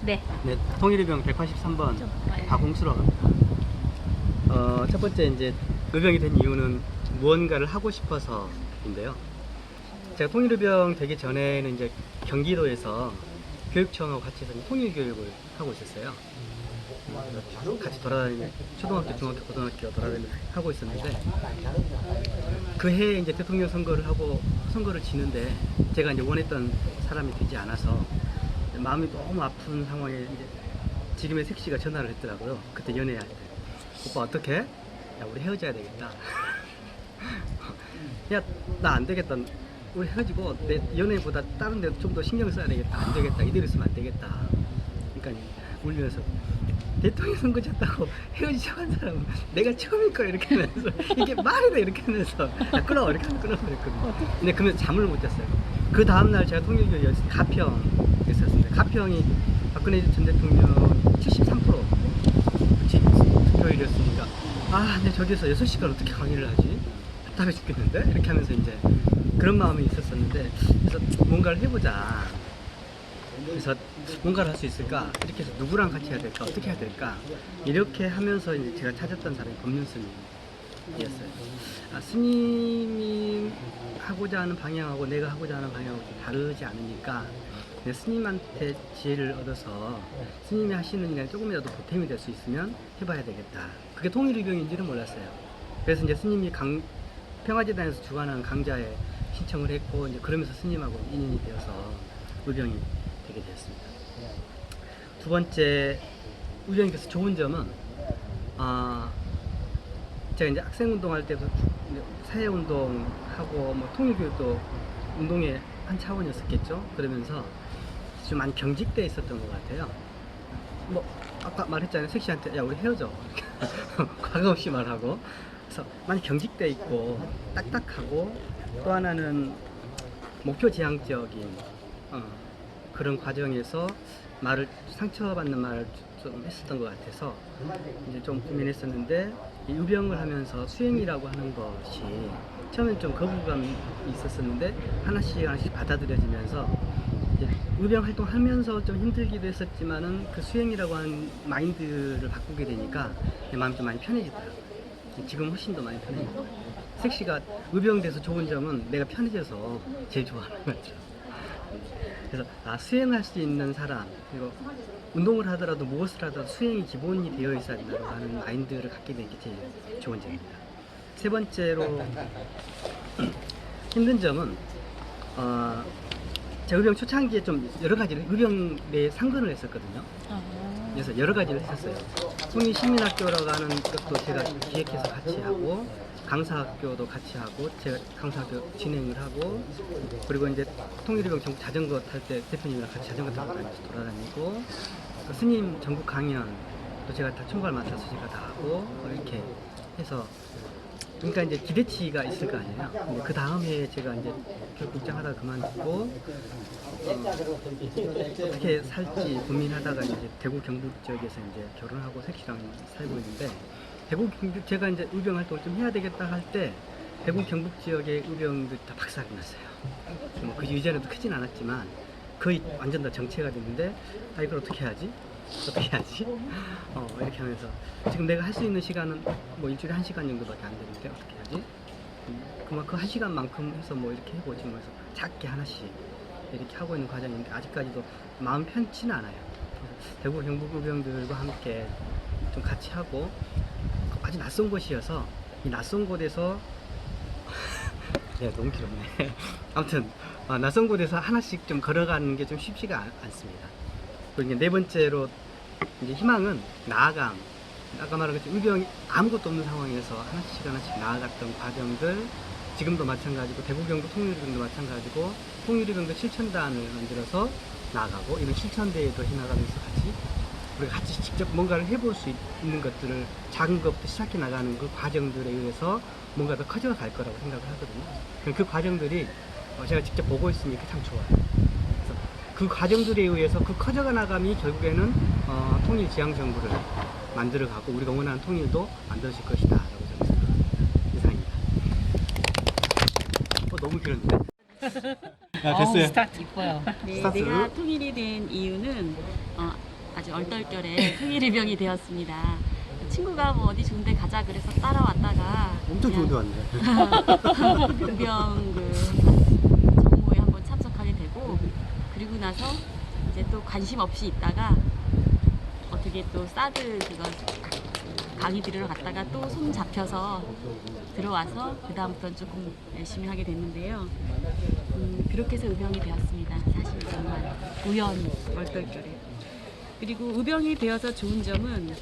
네. 네, 통일의병 183번 박홍수라고 합니다. 첫 번째 이제 의병이 된 이유는 무언가를 하고 싶어서인데요. 제가 통일의병 되기 전에는 이제 경기도에서 교육청하고 같이 해서 통일교육을 하고 있었어요. 같이 돌아다니며 초등학교, 중학교, 고등학교 돌아다니며 하고 있었는데 그 해에 이제 대통령 선거를 하고 선거를 지는데 제가 이제 원했던 사람이 되지 않아서 마음이 너무 아픈 상황에 이제 지금의 색시가 전화를 했더라고요. 그때 연애할 때. 오빠 어떡해? 야, 우리 헤어져야 되겠다. 야, 나 안 되겠다. 우리 헤어지고 내 연애보다 다른 데 좀 더 신경 써야 되겠다. 안 되겠다. 이대로 있으면 안 되겠다. 그러니까 울면서 대통령 선거 졌다고 헤어지자고 한 사람은 내가 처음일 거야 이렇게 하면서 이게 말이 돼 이렇게 하면서 야, 끊어 이렇게 하면 끊어버렸거든요. 근데 그러면 잠을 못 잤어요. 그 다음날 제가 통일교육 가평 있었습니다. 가평이 박근혜 전 대통령 73% 득표율이었으니까 아, 근데 저기서 6시간 어떻게 강의를 하지? 답답해 죽겠는데? 이렇게 하면서 이제 그런 마음이 있었었는데 그래서 뭔가를 해보자. 그래서 뭔가를 할 수 있을까? 이렇게 해서 누구랑 같이 해야 될까? 어떻게 해야 될까? 이렇게 하면서 이제 제가 찾았던 사람이 법륜 스님이었어요. 아, 스님이 하고자 하는 방향하고 내가 하고자 하는 방향하고 좀 다르지 않으니까 내 스님한테 지혜를 얻어서 스님이 하시는 일에 조금이라도 보탬이 될 수 있으면 해봐야 되겠다. 그게 통일의병인지는 몰랐어요. 그래서 이제 스님이 평화재단에서 주관하는 강좌에 신청을 했고 이제 그러면서 스님하고 인연이 되어서 의병이 되게 되었습니다. 두 번째 의병이 돼서 좋은 점은 제가 이제 학생운동할 때도 사회운동하고 뭐 통일교육도 운동의 한 차원이었었겠죠. 그러면서 좀 많이 경직돼 있었던 것 같아요. 뭐 아까 말했잖아요. 섹시한테 야 우리 헤어져 과감 없이 말하고 그래서 많이 경직돼 있고 딱딱하고 또 하나는 목표 지향적인 그런 과정에서 상처받는 말을 좀 했었던 것 같아서 이제 좀 고민했었는데 이 의병을 하면서 수행이라고 하는 것이 처음엔 좀 거부감이 있었었는데 하나씩 받아들여지면서 의병 활동하면서 좀 힘들기도 했었지만은 그 수행이라고 하는 마인드를 바꾸게 되니까 내 마음이 좀 많이 편해지더라고요. 지금 훨씬 더 많이 편해졌어요. 색시가 의병돼서 좋은 점은 내가 편해져서 제일 좋아하는 거죠. 그래서 수행할 수 있는 사람 그리고 운동을 하더라도 무엇을 하더라도 수행이 기본이 되어 있어야 된다고 하는 마인드를 갖게 된 게 제일 좋은 점입니다. 세 번째로 힘든 점은 제가 의병 초창기에 좀 여러 가지를 의병 내에 상근을 했었거든요. 그래서 여러 가지를 했었어요. 통일시민학교라고 하는 것도 제가 기획해서 같이 하고 강사학교도 같이 하고 제가 강사학교 진행을 하고 그리고 이제 통일의병 전국 자전거 탈 때 대표님이랑 같이 자전거 타고 돌아다니고 또 스님 전국 강연도 제가 다 총괄 맡아서 제가 다 하고 이렇게 해서 그러니까 이제 기대치가 있을 거 아니에요. 근데 그 다음 해에 제가 이제 결국 입장하다가 그만두고 어떻게 살지 고민하다가 이제 대구 경북 지역에서 이제 결혼하고 색시랑 살고 있는데 대구 경북 제가 이제 의병 활동을 좀 해야 되겠다 할 때 대구 경북 지역의 의병들이 다 박살이 났어요. 뭐 그 이전에도 크진 않았지만 거의 완전 다 정체가 됐는데 이걸 어떻게 해야지? 어떻게 해야지? 이렇게 하면서 지금 내가 할 수 있는 시간은 뭐 일주일에 1시간 정도밖에 안 되는데 어떻게 해야지? 그만큼 1시간만큼 해서 뭐 이렇게 해보지 뭐 해서 작게 하나씩 이렇게 하고 있는 과정인데 아직까지도 마음 편치는 않아요. 대구 경북 의병들과 함께 좀 같이 하고 아주 낯선 곳이어서 이 낯선 곳에서 야 너무 길었네. 아무튼 낯선 곳에서 하나씩 좀 걸어가는 게 좀 쉽지가 않습니다. 그리고 네 번째로 이제 희망은 나아감. 아까 말한 것처럼 의병이 아무것도 없는 상황에서 하나씩 나아갔던 과정들 지금도 마찬가지고 대구 경북 통일의병도 마찬가지고 통일의병도 실천단을 만들어서 나아가고 이런 실천대회도 해나가면서 우리가 같이 직접 뭔가를 해볼 수 있는 것들을 작은 것부터 시작해 나가는 그 과정들에 의해서 뭔가 더 커져 갈 거라고 생각을 하거든요. 그 과정들이 제가 직접 보고 있으니까 참 좋아요. 그래서 그 과정들에 의해서 그 커져가 나감이 결국에는 통일지향정부를 만들어가고 우리가 원하는 통일도 만들어질 것이다 라고 저는 생각합니다. 이상입니다. 너무 길었는데? 됐어요. 스타트 이뻐요. 네, 스타트. 내가 통일이 된 이유는 아주 얼떨결에 통일의병이 되었습니다. 친구가 뭐 어디 좋은데 가자 그래서 따라왔다가 엄청 좋은데 왔네. 의병 그 정모에 한번 참석하게 되고, 그리고 나서 이제 또 관심 없이 있다가 어떻게 또 사드 그거 강의 들으러 갔다가 또 손 잡혀서 들어와서 그 다음부터는 조금 열심히 하게 됐는데요. 그렇게 해서 의병이 되었습니다. 사실 정말 우연 얼떨결에. 그리고 의병이 되어서 좋은 점은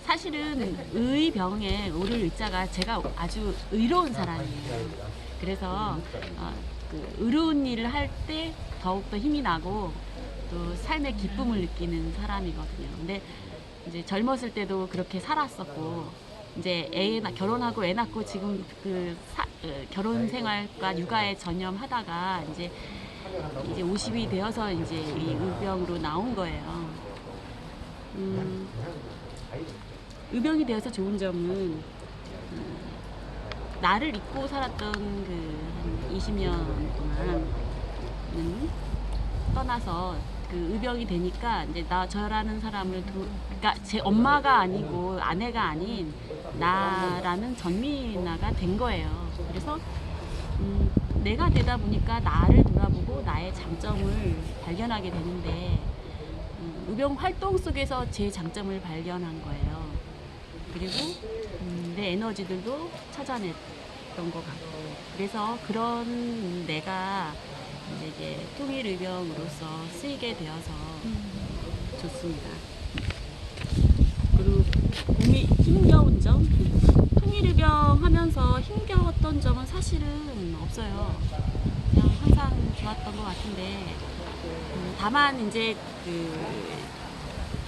사실은 의병에 오를 의자가 제가 아주 의로운 사람이에요. 그래서 그 의로운 일을 할 때 더욱더 힘이 나고 또 삶의 기쁨을 느끼는 사람이거든요. 근데 이제 젊었을 때도 그렇게 살았었고, 이제 결혼하고 애 낳고 지금 결혼 생활과 육아에 전념하다가 이제 50이 되어서 이제 이 의병으로 나온 거예요. 의병이 되어서 좋은 점은 나를 잊고 살았던 한 20년 동안은 떠나서 그 의병이 되니까 이제 저라는 사람을 그러니까 제 엄마가 아니고 아내가 아닌 나라는 전미나가 된 거예요. 그래서 내가 되다 보니까 나를 돌아보고 나의 장점을 발견하게 되는데, 의병 활동 속에서 제 장점을 발견한 거예요. 그리고 내 에너지들도 찾아냈던 것 같고, 그래서 그런 내가 이제 통일의병으로서 쓰이게 되어서 좋습니다. 그리고 힘겨운 점? 통일의병 하면서 힘겨웠던 점은 사실은 없어요. 그냥 항상 좋았던 것 같은데, 다만 이제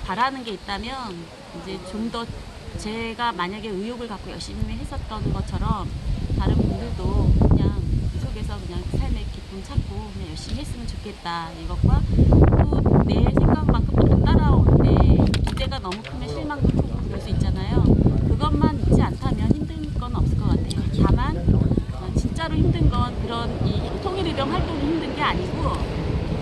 바라는 게 있다면 이제 좀 더 제가 만약에 의욕을 갖고 열심히 했었던 것처럼 다른 분들도 그냥 그 속에서 그냥 삶의 기쁨 찾고 그냥 열심히 했으면 좋겠다, 이것과 또 내 생각만큼 안 따라오는데 기대가 너무 크면 실망도 크고 그럴 수 있잖아요. 그것만 있지 않다면 힘든 건 없을 것 같아요. 다만 진짜로 힘든 건 그런 이 통일의병 활동이 힘든 게 아니고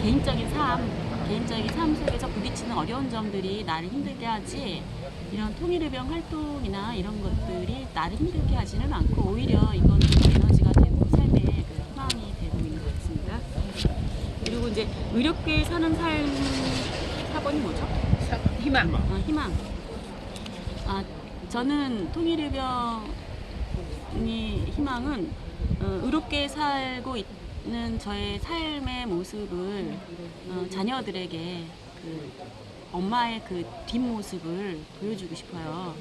개인적인 삶 속에서 부딪히는 어려운 점들이 나를 힘들게 하지, 이런 통일의병 활동이나 이런 것들이 나를 힘들게 하지는 않고 오히려 이건 에너지가 되고 삶의 그 희망이 되고 있는 것 같습니다. 그리고 이제 의롭게 사는 삶 4번이 뭐죠? 희망. 희망. 저는 통일의병이 희망은 의롭게 살고 있는 저의 삶의 모습을 자녀들에게 엄마의 그 뒷모습을 보여주고 싶어요.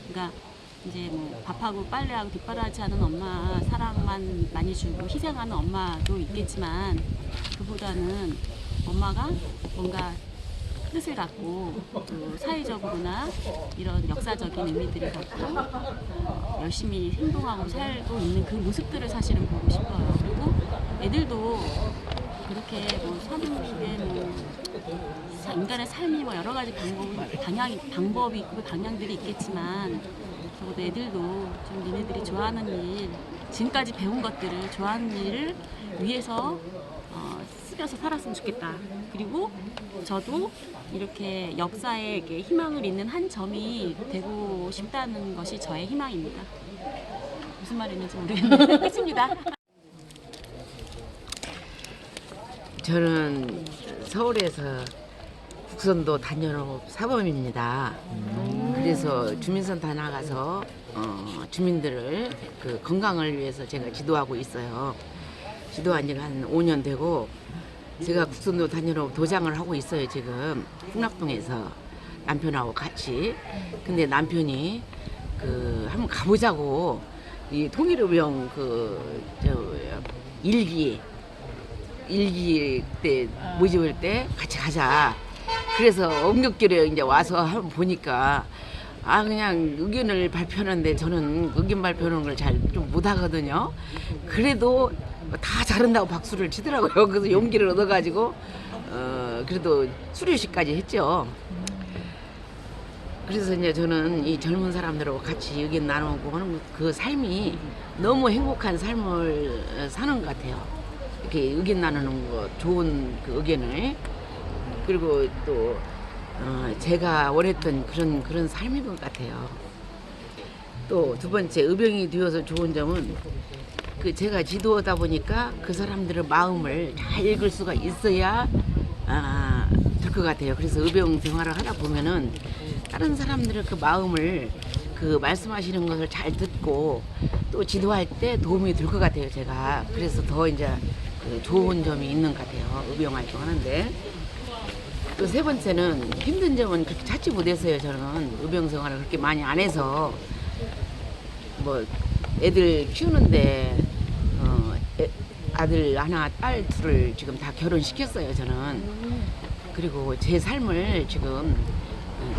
그러니까 이제 뭐 밥하고 빨래하고 뒷바라지 하는 엄마, 사랑만 많이 주고 희생하는 엄마도 있겠지만, 그보다는 엄마가 뭔가 뜻을 갖고 또 사회적으로나 이런 역사적인 의미들을 갖고 열심히 행동하고 살고 있는 그 모습들을 사실은 보고 싶어요. 그리고 애들도 그렇게 뭐 사는 게 뭐 인간의 삶이 뭐 여러 가지 방법이 있고 방향들이 있겠지만, 적어도 애들도 좀 니네들이 좋아하는 일, 지금까지 배운 것들을 좋아하는 일을 위해서 쓰면서 살았으면 좋겠다. 그리고 저도 이렇게 역사에 이렇게 희망을 잇는 한 점이 되고 싶다는 것이 저의 희망입니다. 무슨 말인지 모르겠는데 끝입니다. 저는 서울에서 국선도 단연업 사범입니다. 그래서 주민센터 나가서 주민들을 그 건강을 위해서 제가 지도하고 있어요. 지도한 지가 한 5년 되고, 제가 국선도 단연업 도장을 하고 있어요. 지금 풍락동에서 남편하고 같이. 근데 남편이 한번 가보자고, 이 통일의병 일기 때 모집을 때 같이 가자. 그래서 엉겹결에 이제 와서 한번 보니까 그냥 의견을 발표하는데 저는 의견 발표하는 걸 잘 좀 못하거든요. 그래도 다 잘한다고 박수를 치더라고요. 그래서 용기를 얻어가지고 그래도 수료식까지 했죠. 그래서 이제 저는 이 젊은 사람들하고 같이 의견 나누고 하는 그 삶이 너무 행복한 삶을 사는 것 같아요. 이렇게 의견 나누는 거, 좋은 그 의견을. 그리고 또 제가 원했던 그런 삶인 것 같아요. 또 두 번째 의병이 되어서 좋은 점은 그 제가 지도하다 보니까 그 사람들의 마음을 잘 읽을 수가 있어야 될 것 같아요. 그래서 의병 생활을 하다 보면은 다른 사람들의 그 마음을 그 말씀하시는 것을 잘 듣고 또 지도할 때 도움이 될 것 같아요. 제가 그래서 더 이제 그 좋은 점이 있는 것 같아요. 의병 활동하는데. 또 세 번째는 힘든 점은 그렇게 찾지 못했어요. 저는 의병 생활을 그렇게 많이 안 해서 뭐 애들 키우는데 아들 하나 딸 둘을 지금 다 결혼시켰어요. 저는. 그리고 제 삶을 지금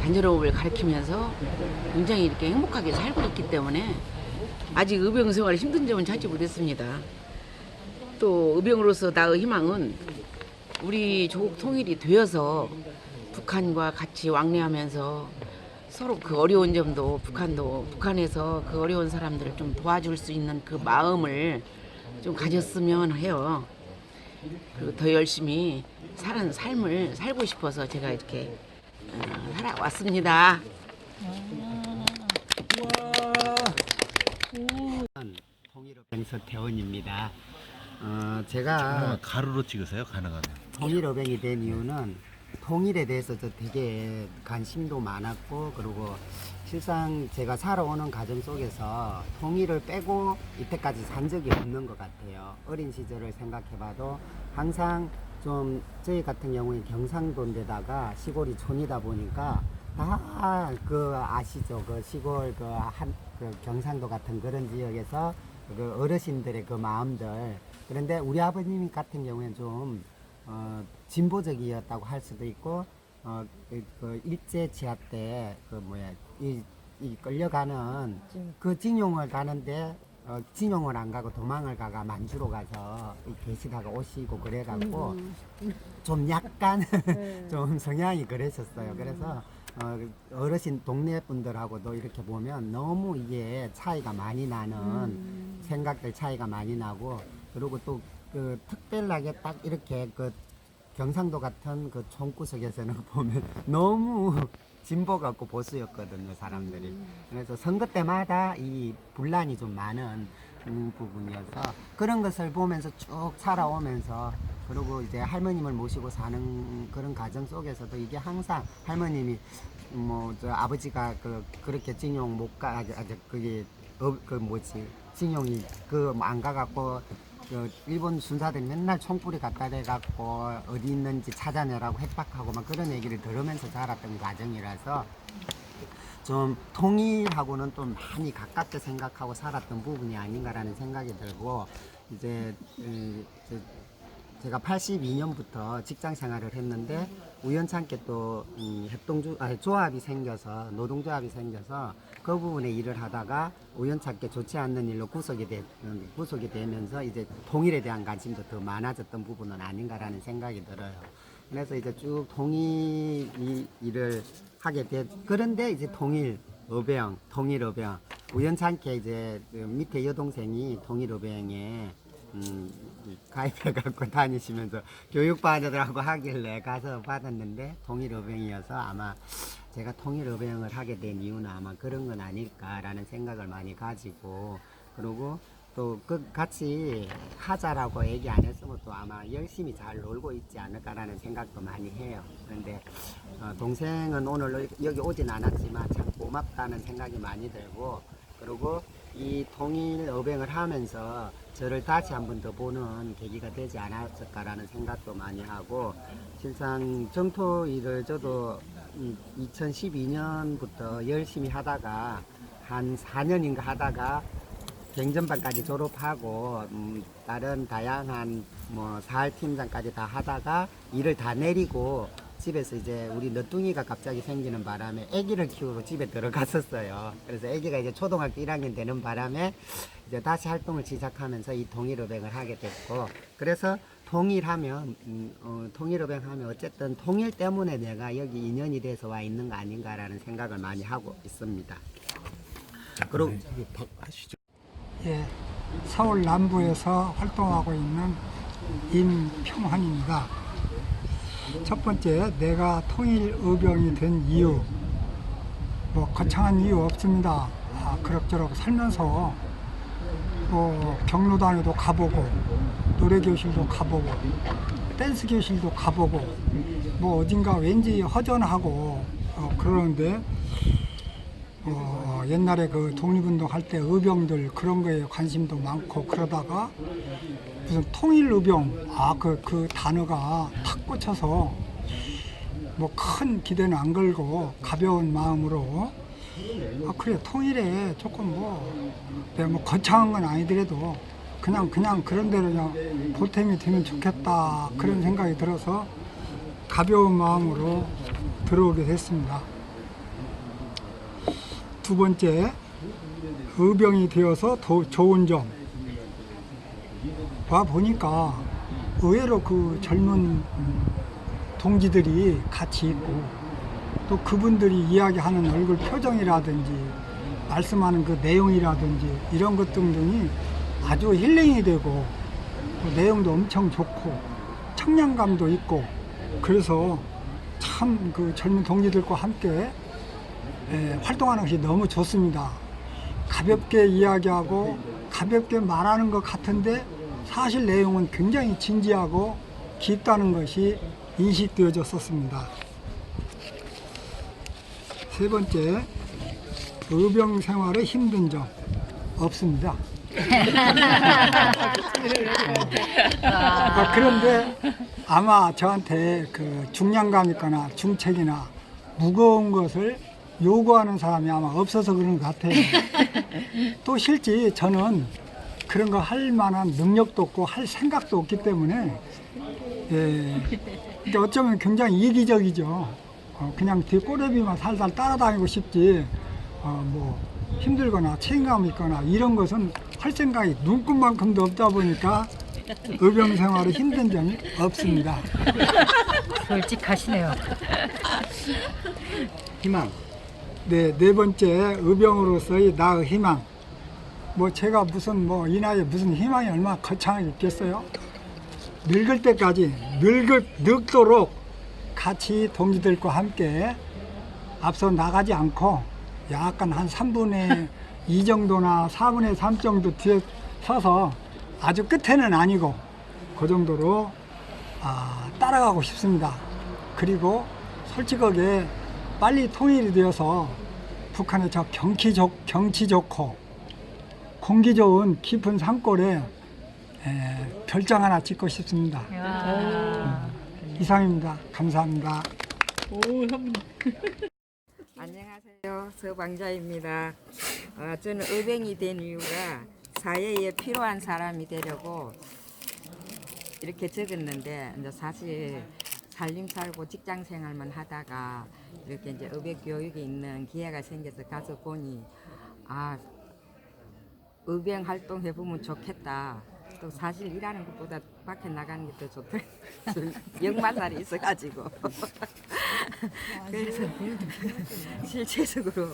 단전호흡을 가르치면서 굉장히 이렇게 행복하게 살고 있기 때문에 아직 의병 생활 힘든 점은 찾지 못했습니다. 또 의병으로서 나의 희망은 우리 조국 통일이 되어서 북한과 같이 왕래하면서 서로 그 어려운 점도 북한에서 그 어려운 사람들을 좀 도와줄 수 있는 그 마음을 좀 가졌으면 해요. 그리고 더 열심히 사는 삶을 살고 싶어서 제가 이렇게 살아왔습니다. 통일어병 서태원입니다. 제가 가루로 찍으세요? 가능하면. 통일어병이 된 이유는 통일에 대해서 저 되게 관심도 많았고, 그리고 실상 제가 살아오는 과정 속에서 통일을 빼고 이때까지 산 적이 없는 것 같아요. 어린 시절을 생각해봐도 항상 좀 저희 같은 경우에 경상도인데다가 시골이 촌이다 보니까 다 그 아시죠? 그 시골 그 경상도 같은 그런 지역에서 그 어르신들의 그 마음들. 그런데 우리 아버님 같은 경우에는 좀 진보적이었다고 할 수도 있고, 그 일제 지하 때 이 끌려가는 그 징용을 가는데 징용을 안 가고 도망을 가가 만주로 가서 계시다가 오시고 그래갖고 좀 약간 좀 성향이 그러셨어요. 그래서 어르신 동네 분들하고도 이렇게 보면 너무 이게 차이가 많이 나는 생각들 차이가 많이 나고, 그리고 또 그 특별하게 딱 이렇게 그 경상도 같은 그 촌구석에서는 보면 너무 진보 같고 보수였거든요, 사람들이. 그래서 선거 때마다 이 분란이 좀 많은 부분이어서 그런 것을 보면서 쭉 살아오면서, 그리고 이제 할머님을 모시고 사는 그런 과정 속에서도 이게 항상 할머님이 뭐 저 아버지가 그렇게 징용 못 가, 그게 징용이 안 가갖고 일본 순사들이 맨날 총불이 갖다 대갖고 어디 있는지 찾아내라고 협박하고 막 그런 얘기를 들으면서 자랐던 과정이라서 좀 통일하고는 좀 많이 가깝게 생각하고 살았던 부분이 아닌가라는 생각이 들고, 이제 제가 82년부터 직장 생활을 했는데 우연찮게 또 조합이 생겨서, 노동조합이 생겨서 그 부분에 일을 하다가 우연찮게 좋지 않는 일로 구속이 되면서 이제 통일에 대한 관심도 더 많아졌던 부분은 아닌가라는 생각이 들어요. 그래서 이제 쭉 통일 일을 하게 그런데 이제 통일어병 우연찮게 이제 밑에 여동생이 통일어병에 가입해갖고 다니시면서 교육받으라고 하길래 가서 받았는데 통일어병이어서 아마 제가 통일어병을 하게 된 이유는 아마 그런 건 아닐까라는 생각을 많이 가지고, 그리고 또 같이 하자라고 얘기 안 했으면 또 아마 열심히 잘 놀고 있지 않을까라는 생각도 많이 해요. 그런데 동생은 오늘 여기 오진 않았지만 참 고맙다는 생각이 많이 들고, 그리고 이 통일어병을 하면서 저를 다시 한 번 더 보는 계기가 되지 않았을까라는 생각도 많이 하고, 실상 정토 일을 저도 2012년부터 열심히 하다가 한 4년인가 하다가 경전반까지 졸업하고 다른 다양한 사활팀장까지 다 하다가 일을 다 내리고 집에서 이제 우리 너뚱이가 갑자기 생기는 바람에 아기를 키우러 집에 들어갔었어요. 그래서 아기가 이제 초등학교 1학년 되는 바람에 이제 다시 활동을 시작하면서 이 통일어병을 하게 됐고, 그래서 통일하면 어쨌든 통일 때문에 내가 여기 인연이 돼서 와 있는 거 아닌가라는 생각을 많이 하고 있습니다. 그리고 하시죠. 예, 서울 남부에서 활동하고 있는 임평환입니다. 첫 번째, 내가 통일의병이 된 이유. 뭐 거창한 이유 없습니다. 그럭저럭 살면서 경로당에도 가보고 노래교실도 가보고 댄스 교실도 가보고 뭐 어딘가 왠지 허전하고 그러는데 옛날에 그 독립운동 할 때 의병들 그런 거에 관심도 많고 그러다가 무슨 통일의병 그 단어가 탁 꽂혀서 뭐 큰 기대는 안 걸고 가벼운 마음으로 그래 통일에 조금 내가 뭐 거창한 건 아니더라도 그냥 그런 대로 그냥 보탬이 되면 좋겠다 그런 생각이 들어서 가벼운 마음으로 들어오게 됐습니다. 두 번째, 의병이 되어서 더 좋은 점. 와 보니까 의외로 그 젊은 동지들이 같이 있고 또 그분들이 이야기하는 얼굴 표정이라든지 말씀하는 그 내용이라든지 이런 것 등등이 아주 힐링이 되고 내용도 엄청 좋고 청량감도 있고 그래서 참 그 젊은 동지들과 함께 활동하는 것이 너무 좋습니다. 가볍게 이야기하고 가볍게 말하는 것 같은데 사실 내용은 굉장히 진지하고 깊다는 것이 인식되어졌었습니다. 세 번째, 의병 생활의 힘든 점 없습니다. 그런데 아마 저한테 그 중량감 있거나 중책이나 무거운 것을 요구하는 사람이 아마 없어서 그런 것 같아요. 또 실제 저는 그런 거 할 만한 능력도 없고 할 생각도 없기 때문에 이제 어쩌면 굉장히 이기적이죠. 그냥 뒤 꼬레비만 살살 따라다니고 싶지 뭐 힘들거나 책임감 있거나 이런 것은 할 생각이 눈꽃만큼도 없다 보니까 의병 생활에 힘든 점이 없습니다. 솔직하시네요. 희망. 네, 네 번째, 의병으로서의 나의 희망. 뭐 제가 무슨 이 나이에 무슨 희망이 얼마나 거창하게 있겠어요? 늙을 때까지 늙도록 같이 동지들과 함께 앞서 나가지 않고 약간 한 3분의 2 정도나 4분의 3 정도 뒤에 서서 아주 끝에는 아니고 그 정도로 따라가고 싶습니다. 그리고 솔직하게 빨리 통일이 되어서 북한의 저 경치 좋고 공기 좋은 깊은 산골에 별장 하나 짓고 싶습니다. 이상입니다. 감사합니다. 안녕하세요. 서방자입니다. 저는 의병이 된 이유가 사회에 필요한 사람이 되려고 이렇게 적었는데 이제 사실 살림 살고 직장 생활만 하다가 이렇게 이제 의병 교육이 있는 기회가 생겨서 가서 보니 의병 활동해 보면 좋겠다. 또 사실 일하는 것보다 밖에 나가는 게 더 좋다. 역마살이 있어가지고 그래서 실제적으로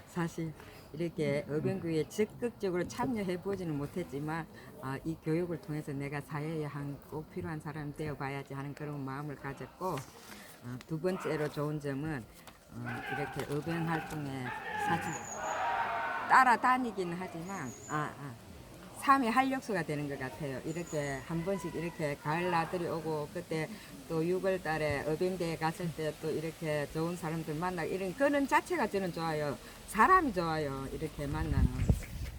사실 이렇게 의병교육에 적극적으로 참여해 보지는 못했지만 이 교육을 통해서 내가 사회에 꼭 필요한 사람이 되어 봐야지 하는 그런 마음을 가졌고 두 번째로 좋은 점은 이렇게 의병 활동에 사실 따라다니기는 하지만 삶의 활력소가 되는 것 같아요. 이렇게 한 번씩 이렇게 가을 나들이 오고 그때 또 6월 달에 의병대에 갔을 때 또 이렇게 좋은 사람들 만나고 이런 그런 자체가 저는 좋아요. 사람이 좋아요. 이렇게 만나는.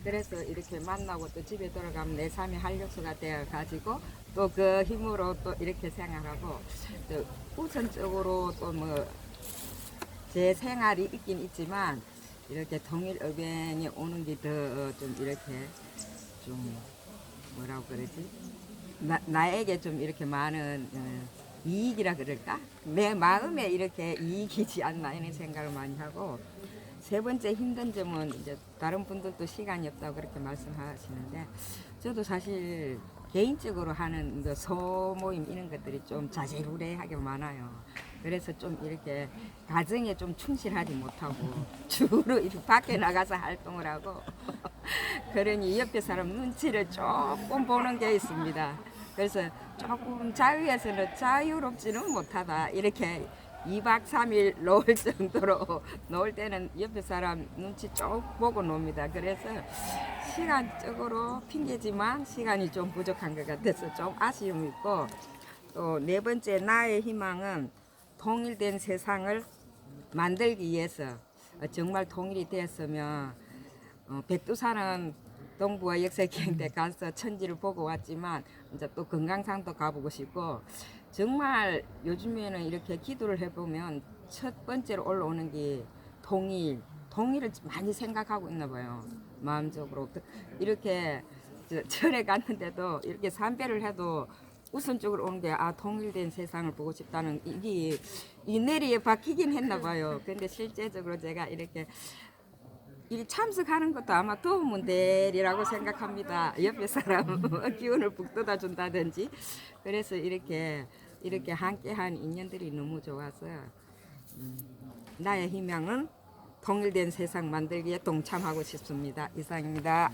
그래서 이렇게 만나고 또 집에 돌아가면 내 삶의 활력소가 되어 가지고 또 그 힘으로 또 이렇게 생활하고 또 우선적으로 또 뭐 제 생활이 있긴 있지만 이렇게 통일의병이 오는 게 더 좀 이렇게 좀 뭐라고 그러지? 나에게 좀 이렇게 많은 이익이라 그럴까? 내 마음에 이렇게 이익이지 않나 이런 생각을 많이 하고 세 번째 힘든 점은 이제 다른 분들도 시간이 없다고 그렇게 말씀하시는데 저도 사실 개인적으로 하는 소모임 이런 것들이 좀 자제루레하게 많아요. 그래서 좀 이렇게 가정에 좀 충실하지 못하고 주로 이렇게 밖에 나가서 활동을 하고 그러니 옆에 사람 눈치를 조금 보는 게 있습니다. 그래서 조금 자유에서는 자유롭지는 못하다. 이렇게 2박 3일 놓을 정도로 놓을 때는 옆에 사람 눈치 쭉 보고 놉니다. 그래서 시간적으로 핑계지만 시간이 좀 부족한 것 같아서 좀 아쉬움이 있고, 또 네 번째 나의 희망은 통일된 세상을 만들기 위해서 정말 통일이 되었으면 백두산은 동부와 역사기행대 가서 천지를 보고 왔지만 이제 또 금강산도 가보고 싶고, 정말 요즘에는 이렇게 기도를 해보면 첫 번째로 올라오는 게 통일을 많이 생각하고 있나 봐요. 마음적으로 이렇게 절에 갔는데도 이렇게 삼배를 해도 우선적으로 오는 게 통일된 세상을 보고 싶다는 이게 이 내리에 박히긴 했나 봐요. 근데 실제적으로 제가 이렇게 이 참석하는 것도 아마 도움은 되리라고 생각합니다. 옆에 사람 기운을 북돋아 준다든지. 그래서 이렇게 함께한 인연들이 너무 좋아서 나의 희망은 통일된 세상 만들기에 동참하고 싶습니다. 이상입니다.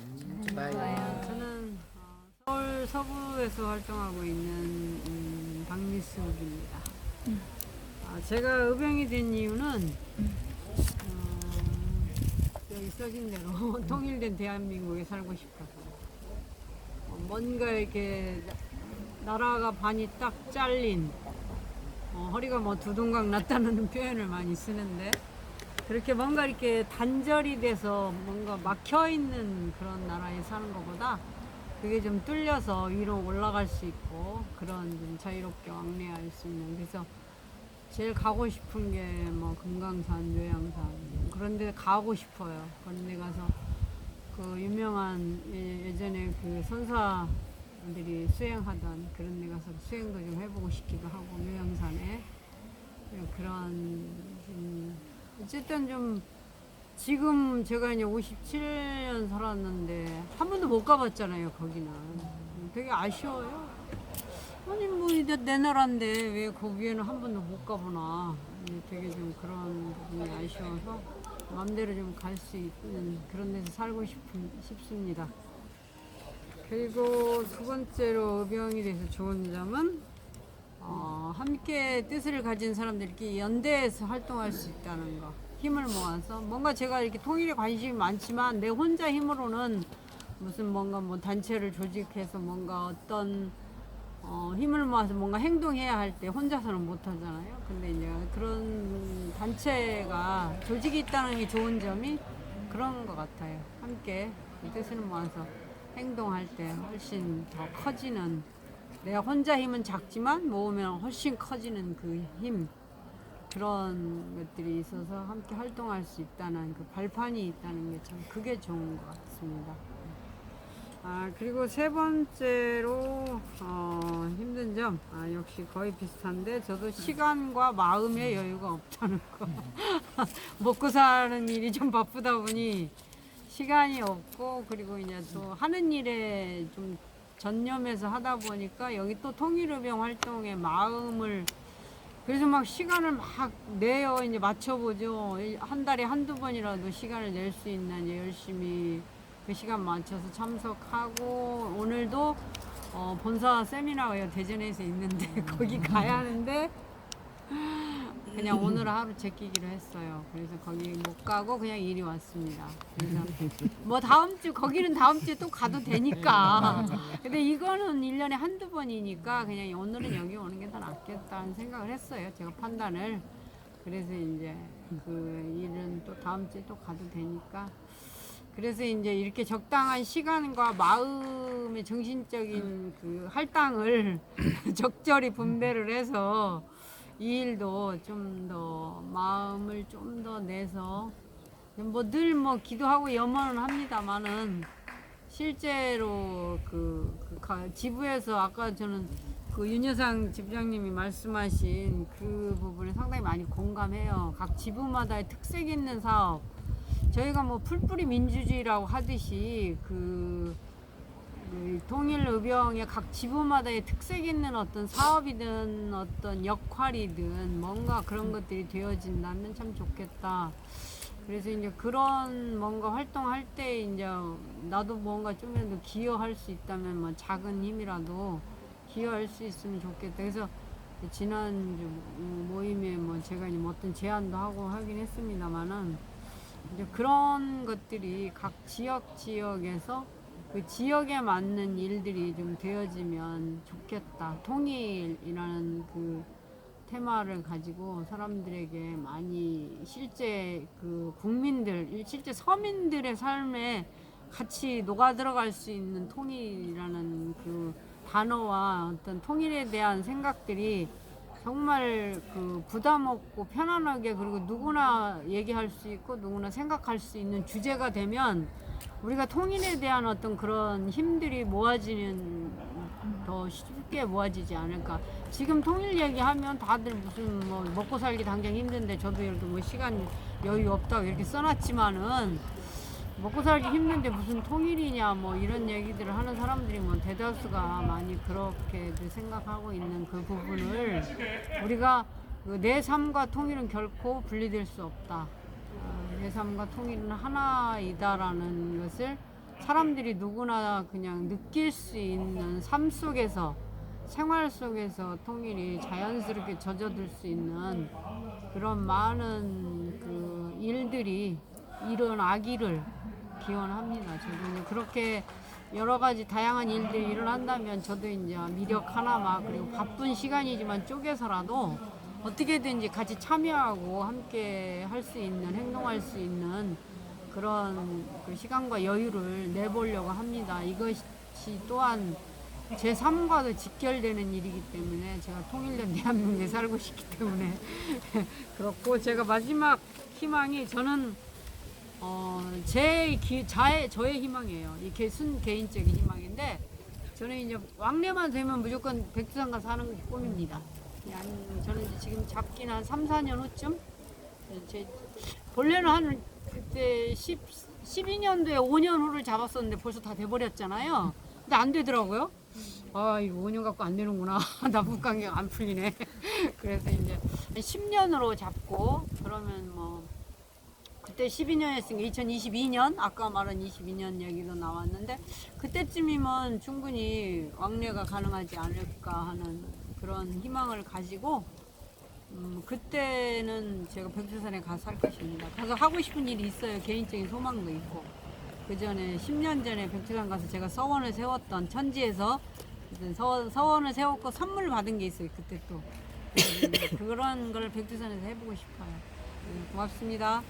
저는 서울 서구에서 활동하고 있는 박미숙입니다. 제가 의병이 된 이유는 여기 써진 대로 통일된 대한민국에 살고 싶어서, 뭔가 이렇게 나라가 반이 딱 잘린, 허리가 뭐 두동강 났다는 표현을 많이 쓰는데, 그렇게 뭔가 이렇게 단절이 돼서 뭔가 막혀 있는 그런 나라에 사는 것보다 그게 좀 뚫려서 위로 올라갈 수 있고 그런 좀 자유롭게 왕래할 수 있는, 그래서 제일 가고 싶은 게 뭐 금강산, 요양산 그런 데 가고 싶어요. 그런 데 가서 그 유명한 예전에 그 선사들이 수행하던 그런 데 가서 수행도 좀 해보고 싶기도 하고, 요양산에 그런 어쨌든 좀 지금 제가 이제 57년 살았는데 한 번도 못 가봤잖아요. 거기는 되게 아쉬워요. 아니 뭐 이제 내 나라인데 왜 거기에는 한 번도 못 가보나, 되게 좀 그런 부분이 아쉬워서 마음대로 좀 갈 수 있는 그런 데서 살고 싶습니다. 그리고 두 번째로 의병이 돼서 좋은 점은 함께 뜻을 가진 사람들이 이렇게 연대해서 활동할 수 있다는 거, 힘을 모아서 뭔가 제가 이렇게 통일에 관심이 많지만 내 혼자 힘으로는 무슨 뭔가 뭐 단체를 조직해서 뭔가 어떤 힘을 모아서 뭔가 행동해야 할 때 혼자서는 못 하잖아요. 근데 이제 그런 단체가 조직이 있다는 게 좋은 점이 그런 것 같아요. 함께 뜻을 모아서 행동할 때 훨씬 더 커지는, 내가 혼자 힘은 작지만 모으면 훨씬 커지는 그 힘, 그런 것들이 있어서 함께 활동할 수 있다는 그 발판이 있다는 게 참 그게 좋은 것 같습니다. 그리고 세 번째로 힘든 점, 역시 거의 비슷한데 저도 시간과 마음의 여유가 없다는 거. 먹고 사는 일이 좀 바쁘다 보니 시간이 없고, 그리고 이제 또 하는 일에 좀 전념해서 하다 보니까 여기 또 통일의병 활동에 마음을, 그래서 막 시간을 막 내요. 이제 맞춰보죠. 한 달에 한두 번이라도 시간을 낼 수 있나 이제 열심히 그 시간 맞춰서 참석하고, 오늘도 본사 세미나가 대전에서 있는데 거기 가야 하는데 그냥 오늘 하루 제끼기로 했어요. 그래서 거기 못 가고 그냥 이리 왔습니다. 그래서 뭐 다음 주, 거기는 다음 주에 또 가도 되니까. 근데 이거는 1년에 한두 번이니까 그냥 오늘은 여기 오는 게 더 낫겠다는 생각을 했어요. 제가 판단을. 그래서 이제 그 일은 또 다음 주에 또 가도 되니까. 그래서 이제 이렇게 적당한 시간과 마음의 정신적인 그 할당을 적절히 분배를 해서 이 일도 좀 더 마음을 좀 더 내서 뭐 늘 뭐 기도하고 염원은 합니다만은 실제로 지부에서 아까 저는 그 윤여상 지부장님이 말씀하신 그 부분에 상당히 많이 공감해요. 각 지부마다의 특색 있는 사업, 저희가 뭐 풀뿌리 민주주의라고 하듯이 그 통일의병의 각 지부마다의 특색 있는 어떤 사업이든 어떤 역할이든 뭔가 그런 것들이 되어진다면 참 좋겠다. 그래서 이제 그런 뭔가 활동할 때 이제 나도 뭔가 좀이라도 기여할 수 있다면 뭐 작은 힘이라도 기여할 수 있으면 좋겠다. 그래서 지난 모임에 뭐 제가 이제 어떤 제안도 하고 하긴 했습니다만은 이제 그런 것들이 각 지역에서 그 지역에 맞는 일들이 좀 되어지면 좋겠다. 통일이라는 그 테마를 가지고 사람들에게 많이 실제 그 국민들, 실제 서민들의 삶에 같이 녹아 들어갈 수 있는 통일이라는 그 단어와 어떤 통일에 대한 생각들이 정말 그 부담 없고 편안하게 그리고 누구나 얘기할 수 있고 누구나 생각할 수 있는 주제가 되면 우리가 통일에 대한 어떤 그런 힘들이 모아지는 더 쉽게 모아지지 않을까. 지금 통일 얘기하면 다들 무슨 뭐 먹고 살기 당장 힘든데 저도 이렇게 뭐 시간 여유 없다고 이렇게 써놨지만은 먹고 살기 힘든데 무슨 통일이냐 뭐 이런 얘기들을 하는 사람들이 뭐 대다수가 많이 그렇게들 생각하고 있는 그 부분을 우리가 내 삶과 통일은 결코 분리될 수 없다. 내 삶과 통일은 하나이다라는 것을 사람들이 누구나 그냥 느낄 수 있는 삶 속에서 생활 속에서 통일이 자연스럽게 젖어들 수 있는 그런 많은 그 일들이 일어나기를 기원합니다. 저도 그렇게 여러 가지 다양한 일들이 일어난다면 저도 이제 미력 하나만 그리고 바쁜 시간이지만 쪼개서라도 어떻게든지 같이 참여하고 함께 할 수 있는 행동할 수 있는 그런 그 시간과 여유를 내보려고 합니다. 이것이 또한 제 삶과도 직결되는 일이기 때문에 제가 통일된 대한민국에 살고 싶기 때문에 그렇고 제가 마지막 희망이 저는 저의 희망이에요. 이 개인적인 희망인데 저는 이제 왕래만 되면 무조건 백두산 가서 하는 게 꿈입니다. 저는 이제 지금 잡긴 한 3, 4년 후쯤 본래는 한 그때 12년도에 5년 후를 잡았었는데 벌써 다 돼버렸잖아요. 근데 안 되더라고요. 아, 이거 5년 갖고 안 되는구나. 남북관계가 안 풀리네. 그래서 이제 10년으로 잡고 그러면 뭐 그때 12년 했으니까 2022년 아까 말한 22년 얘기도 나왔는데 그때쯤이면 충분히 왕래가 가능하지 않을까 하는 그런 희망을 가지고 그때는 제가 백두산에 가서 살 것입니다. 가서 하고 싶은 일이 있어요. 개인적인 소망도 있고. 그 전에 10년 전에 백두산 가서 제가 서원을 세웠던 천지에서 서원을 세웠고 선물을 받은 게 있어요. 그때 또 그런 걸 백두산에서 해보고 싶어요. 고맙습니다.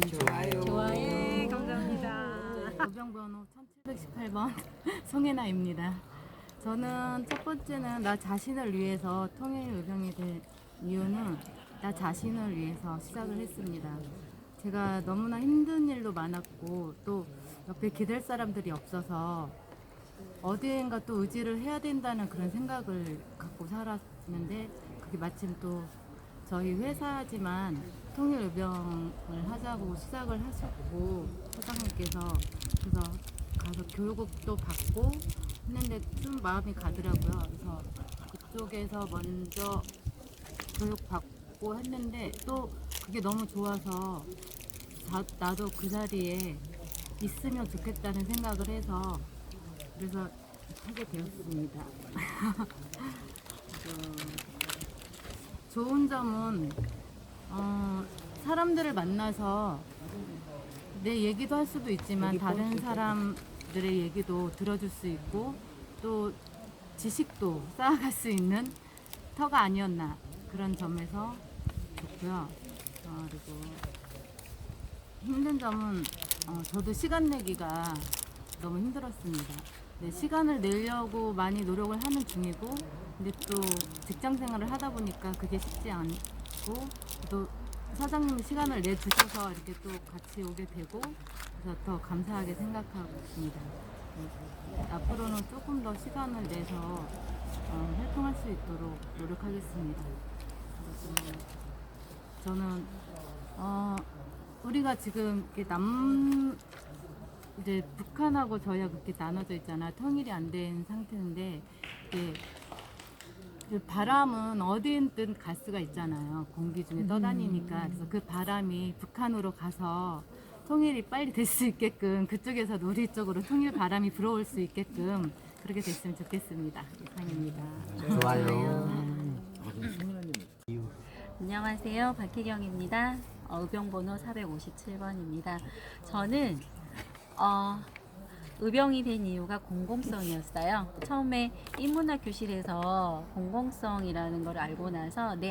좋아요. 감사합니다. 의병번호 1718번 송혜나입니다. 저는 첫 번째는 나 자신을 위해서 통일의병이 된 이유는 나 자신을 위해서 시작을 했습니다. 제가 너무나 힘든 일도 많았고 또 옆에 기댈 사람들이 없어서 어디엔가 또 의지를 해야 된다는 그런 생각을 갖고 살았는데 그게 마침 또 저희 회사지만 통일의병을 하자고 시작을 하셨고 사장님께서 그래서 가서 교육도 받고 했는데 좀 마음이 가더라고요. 그래서 그쪽에서 먼저 교육받고 했는데 또 그게 너무 좋아서 나도 그 자리에 있으면 좋겠다는 생각을 해서 그래서 하게 되었습니다. 좋은 점은 사람들을 만나서 내 얘기도 할 수도 있지만 다른 사람들의 얘기도 들어줄 수 있고 또 지식도 쌓아갈 수 있는 터가 아니었나 그런 점에서 좋고요. 그리고 힘든 점은 저도 시간 내기가 너무 힘들었습니다. 네, 시간을 내려고 많이 노력을 하는 중이고 근데 또 직장 생활을 하다 보니까 그게 쉽지 않고 또 사장님이 시간을 내주셔서 이렇게 또 같이 오게 되고 그래서 더 감사하게 생각하고 있습니다. 네, 앞으로는 조금 더 시간을 내서 활동할 수 있도록 노력하겠습니다. 그리고 저는 우리가 지금 이렇게 이제 북한하고 저희가 그렇게 나눠져 있잖아요. 통일이 안 된 상태인데 이게 그 바람은 어디든 갈 수가 있잖아요. 공기 중에 떠다니니까. 그래서 그 바람이 북한으로 가서 통일이 빨리 될 수 있게끔 그쪽에서 우리 쪽으로 통일 바람이 불어올 수 있게끔 그렇게 됐으면 좋겠습니다. 이상입니다. 좋아요. 안녕하세요. 박혜경입니다. 의병번호 457번입니다. 저는 의병이 된 이유가 공공성이었어요. 처음에 인문학 교실에서 공공성이라는 걸 알고 나서 내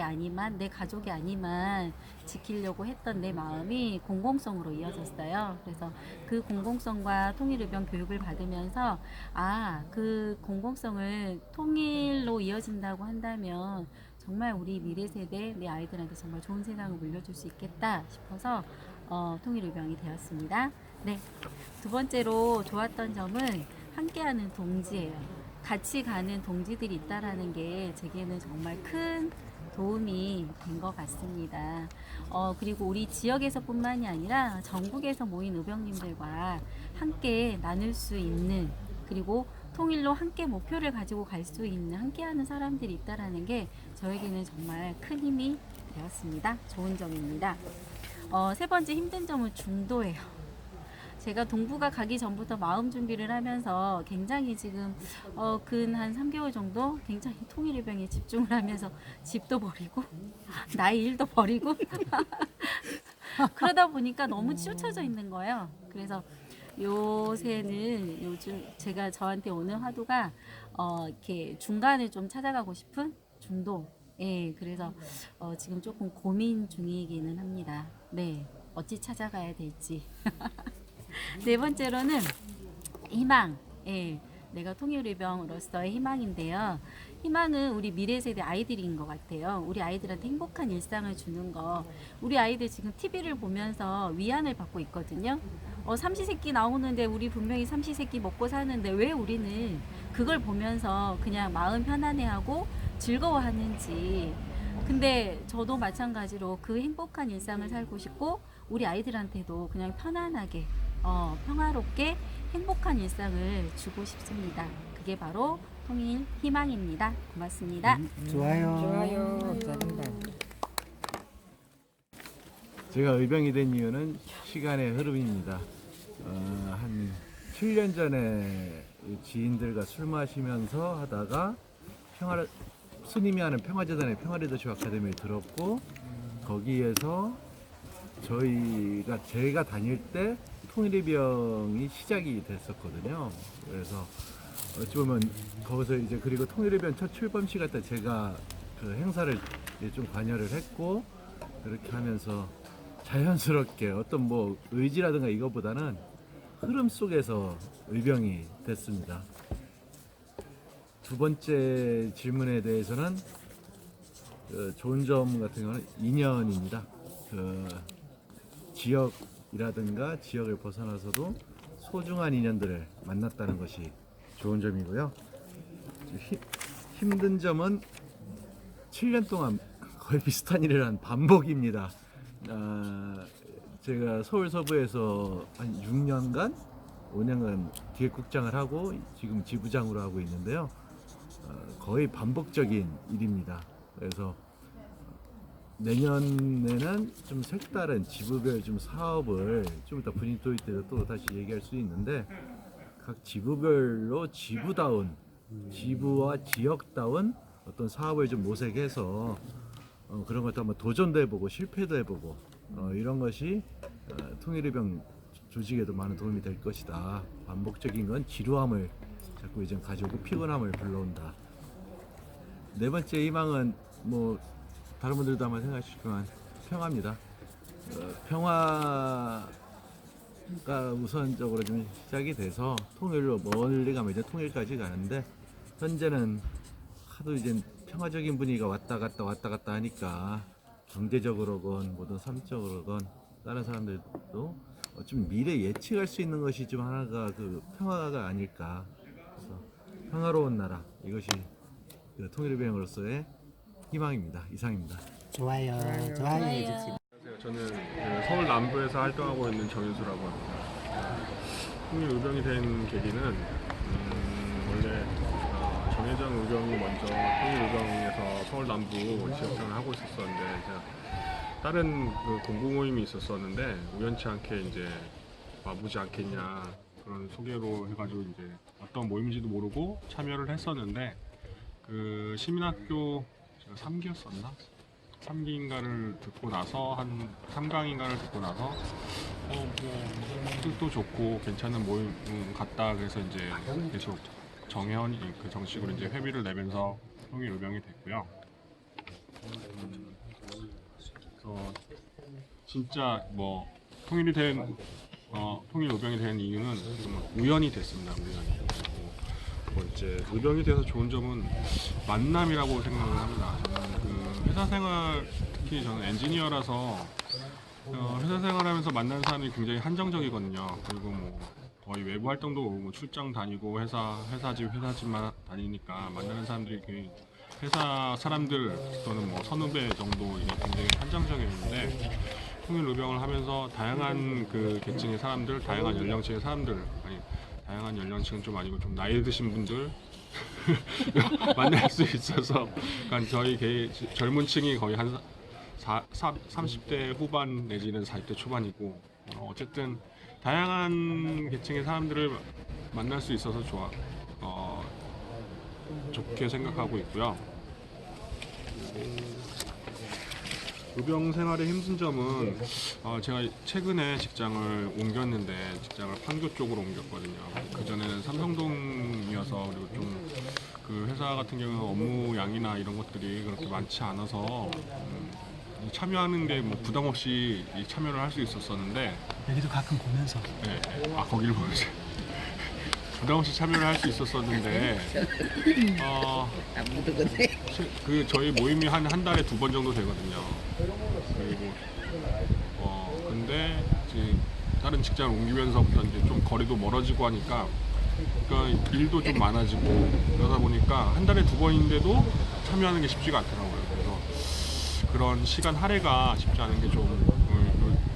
가족이 아니만 지키려고 했던 내 마음이 공공성으로 이어졌어요. 그래서 그 공공성과 통일의병 교육을 받으면서 그 공공성을 통일로 이어진다고 한다면 정말 우리 미래 세대 내 아이들한테 정말 좋은 세상을 물려줄 수 있겠다 싶어서 통일의병이 되었습니다. 네, 두 번째로 좋았던 점은 함께하는 동지예요. 같이 가는 동지들이 있다라는 게 제게는 정말 큰 도움이 된 것 같습니다. 그리고 우리 지역에서뿐만이 아니라 전국에서 모인 의병님들과 함께 나눌 수 있는, 그리고 통일로 함께 목표를 가지고 갈 수 있는 함께하는 사람들이 있다라는 게 저에게는 정말 큰 힘이 되었습니다. 좋은 점입니다. 세 번째 힘든 점은 중도예요. 제가 동부가 가기 전부터 마음 준비를 하면서 굉장히 지금 근 한 3개월 정도 굉장히 통일의병에 집중을 하면서 집도 버리고 나의 일도 버리고 그러다 보니까 너무 치우쳐져 있는 거예요. 그래서 요즘 제가 저한테 오는 화두가 이렇게 중간을 좀 찾아가고 싶은 중도. 예, 그래서 지금 조금 고민 중이기는 합니다. 네, 어찌 찾아가야 될지. 네 번째로는 희망. 예, 내가 통일의병으로서의 희망인데요. 희망은 우리 미래 세대 아이들인 것 같아요. 우리 아이들한테 행복한 일상을 주는 거. 우리 아이들 지금 TV를 보면서 위안을 받고 있거든요. 삼시세끼 나오는데 우리 분명히 삼시세끼 먹고 사는데 왜 우리는 그걸 보면서 그냥 마음 편안해하고 즐거워하는지. 근데 저도 마찬가지로 그 행복한 일상을 살고 싶고 우리 아이들한테도 그냥 편안하게 평화롭게 행복한 일상을 주고 싶습니다. 그게 바로 통일 희망입니다. 고맙습니다. 좋아요. 좋아요. 잘한다. 제가 의병이 된 이유는 시간의 흐름입니다. 한 7년 전에 지인들과 술 마시면서 하다가 스님이 하는 평화재단의 평화리더십 아카데미에 들었고, 거기에서 제가 다닐 때 통일의병이 시작이 됐었거든요. 그래서 어찌 보면 거기서 이제, 그리고 통일의병 첫 출범식 때 제가 그 행사를 좀 관여를 했고, 그렇게 하면서 자연스럽게 어떤 뭐 의지라든가 이것보다는 흐름 속에서 의병이 됐습니다. 두 번째 질문에 대해서는 좋은 점 같은 경우는 인연입니다. 지역이라든가 지역을 벗어나서도 소중한 인연들을 만났다는 것이 좋은 점이고요. 힘든 점은 7년 동안 거의 비슷한 일을 한 반복입니다. 제가 서울 서부에서 한 6년간, 5년간 기획국장을 하고 지금 지부장으로 하고 있는데요. 거의 반복적인 일입니다. 그래서 내년에는 좀 색다른 지부별 좀 사업을 좀 이따 분위 도입 때도 또 다시 얘기할 수 있는데, 각 지부별로 지부다운, 지부와 지역다운 어떤 사업을 좀 모색해서 그런 것도 한번 도전도 해보고 실패도 해보고 이런 것이 통일의병 조직에도 많은 도움이 될 것이다. 반복적인 건 지루함을 자꾸 이제 가져오고 피곤함을 불러온다. 네 번째 희망은 뭐 다른 분들도 아마 생각하시겠지만 평화입니다. 평화가 우선적으로 좀 시작이 돼서 통일로 멀리 가면 이제 통일까지 가는데, 현재는 하도 이제 평화적인 분위기가 왔다 갔다 하니까 경제적으로건 뭐든 삶적으로건 다른 사람들도 좀 미래 예측할 수 있는 것이 좀 하나가 그 평화가 아닐까. 그래서 평화로운 나라, 이것이 그 통일의병으로서의 희망입니다. 이상입니다. 좋아요. 좋아요. 해주시고. 안녕하세요. 저는 그 서울 남부에서 활동하고 있는 정윤수라고 합니다. 통일의병이 된 계기는 원래 정혜정 의병이 먼저 통일의병에서 서울 남부 지역장을 하고 있었었는데, 제가 다른 그 공공모임이 있었었는데 우연치 않게 이제 와보지 않겠냐, 그런 소개로 해가지고 이제 어떤 모임인지도 모르고 참여를 했었는데 그 시민학교 제가 3기였었나? 3기인가를 듣고 나서 한 3강인가를 듣고 나서 뭐 뜻도 좋고 괜찮은 모임 같다 그래서 이제 계속 정회원 그 정식으로 이제 회비를 내면서 통일 의병이 됐고요. 그래서 진짜 뭐 통일 의병이 된 이유는 정말 우연이 됐습니다. 우연히. 뭐 이제 의병이 돼서 좋은 점은 만남이라고 생각을 합니다. 저는 그 회사 생활, 특히 저는 엔지니어라서 회사 생활하면서 만나는 사람이 굉장히 한정적이거든요. 그리고 뭐 거의 외부 활동도 뭐 출장 다니고 회사집만 다니니까 만나는 사람들이 회사 사람들 또는 뭐 선후배 정도 굉장히 한정적이었는데 통일 의병을 하면서 다양한 그 계층의 사람들, 다양한 연령층의 사람들, 아니 다양한 연령층은 좀 아니고 좀 나이 드신 분들 만날 수 있어서, 그러니까 저희 젊은 층이 거의 한 30대 후반 내지는 40대 초반이고 어쨌든 다양한 계층의 사람들을 만날 수 있어서 좋게 생각하고 있고요. 의병 생활의 힘든 점은 제가 최근에 직장을 옮겼는데 직장을 판교 쪽으로 옮겼거든요. 그전에는 삼성동이어서 그리고 좀 그 회사 같은 경우는 업무 양이나 이런 것들이 그렇게 많지 않아서 참여하는 게 뭐 부담 없이 참여를 할 수 있었었는데 여기도 가끔 보면서 네, 거기를 보면서 부담 없이 참여를 할 수 있었었는데 그 저희 모임이 한 달에 2번 정도 되거든요. 그리고 근데 이제 다른 직장을 옮기면서부터 이제 좀 거리도 멀어지고 하니까 그러니까 일도 좀 많아지고 그러다 보니까 한 달에 2번인데도 참여하는 게 쉽지가 않더라고요. 그래서 그런 시간 할애가 쉽지 않은 게 좀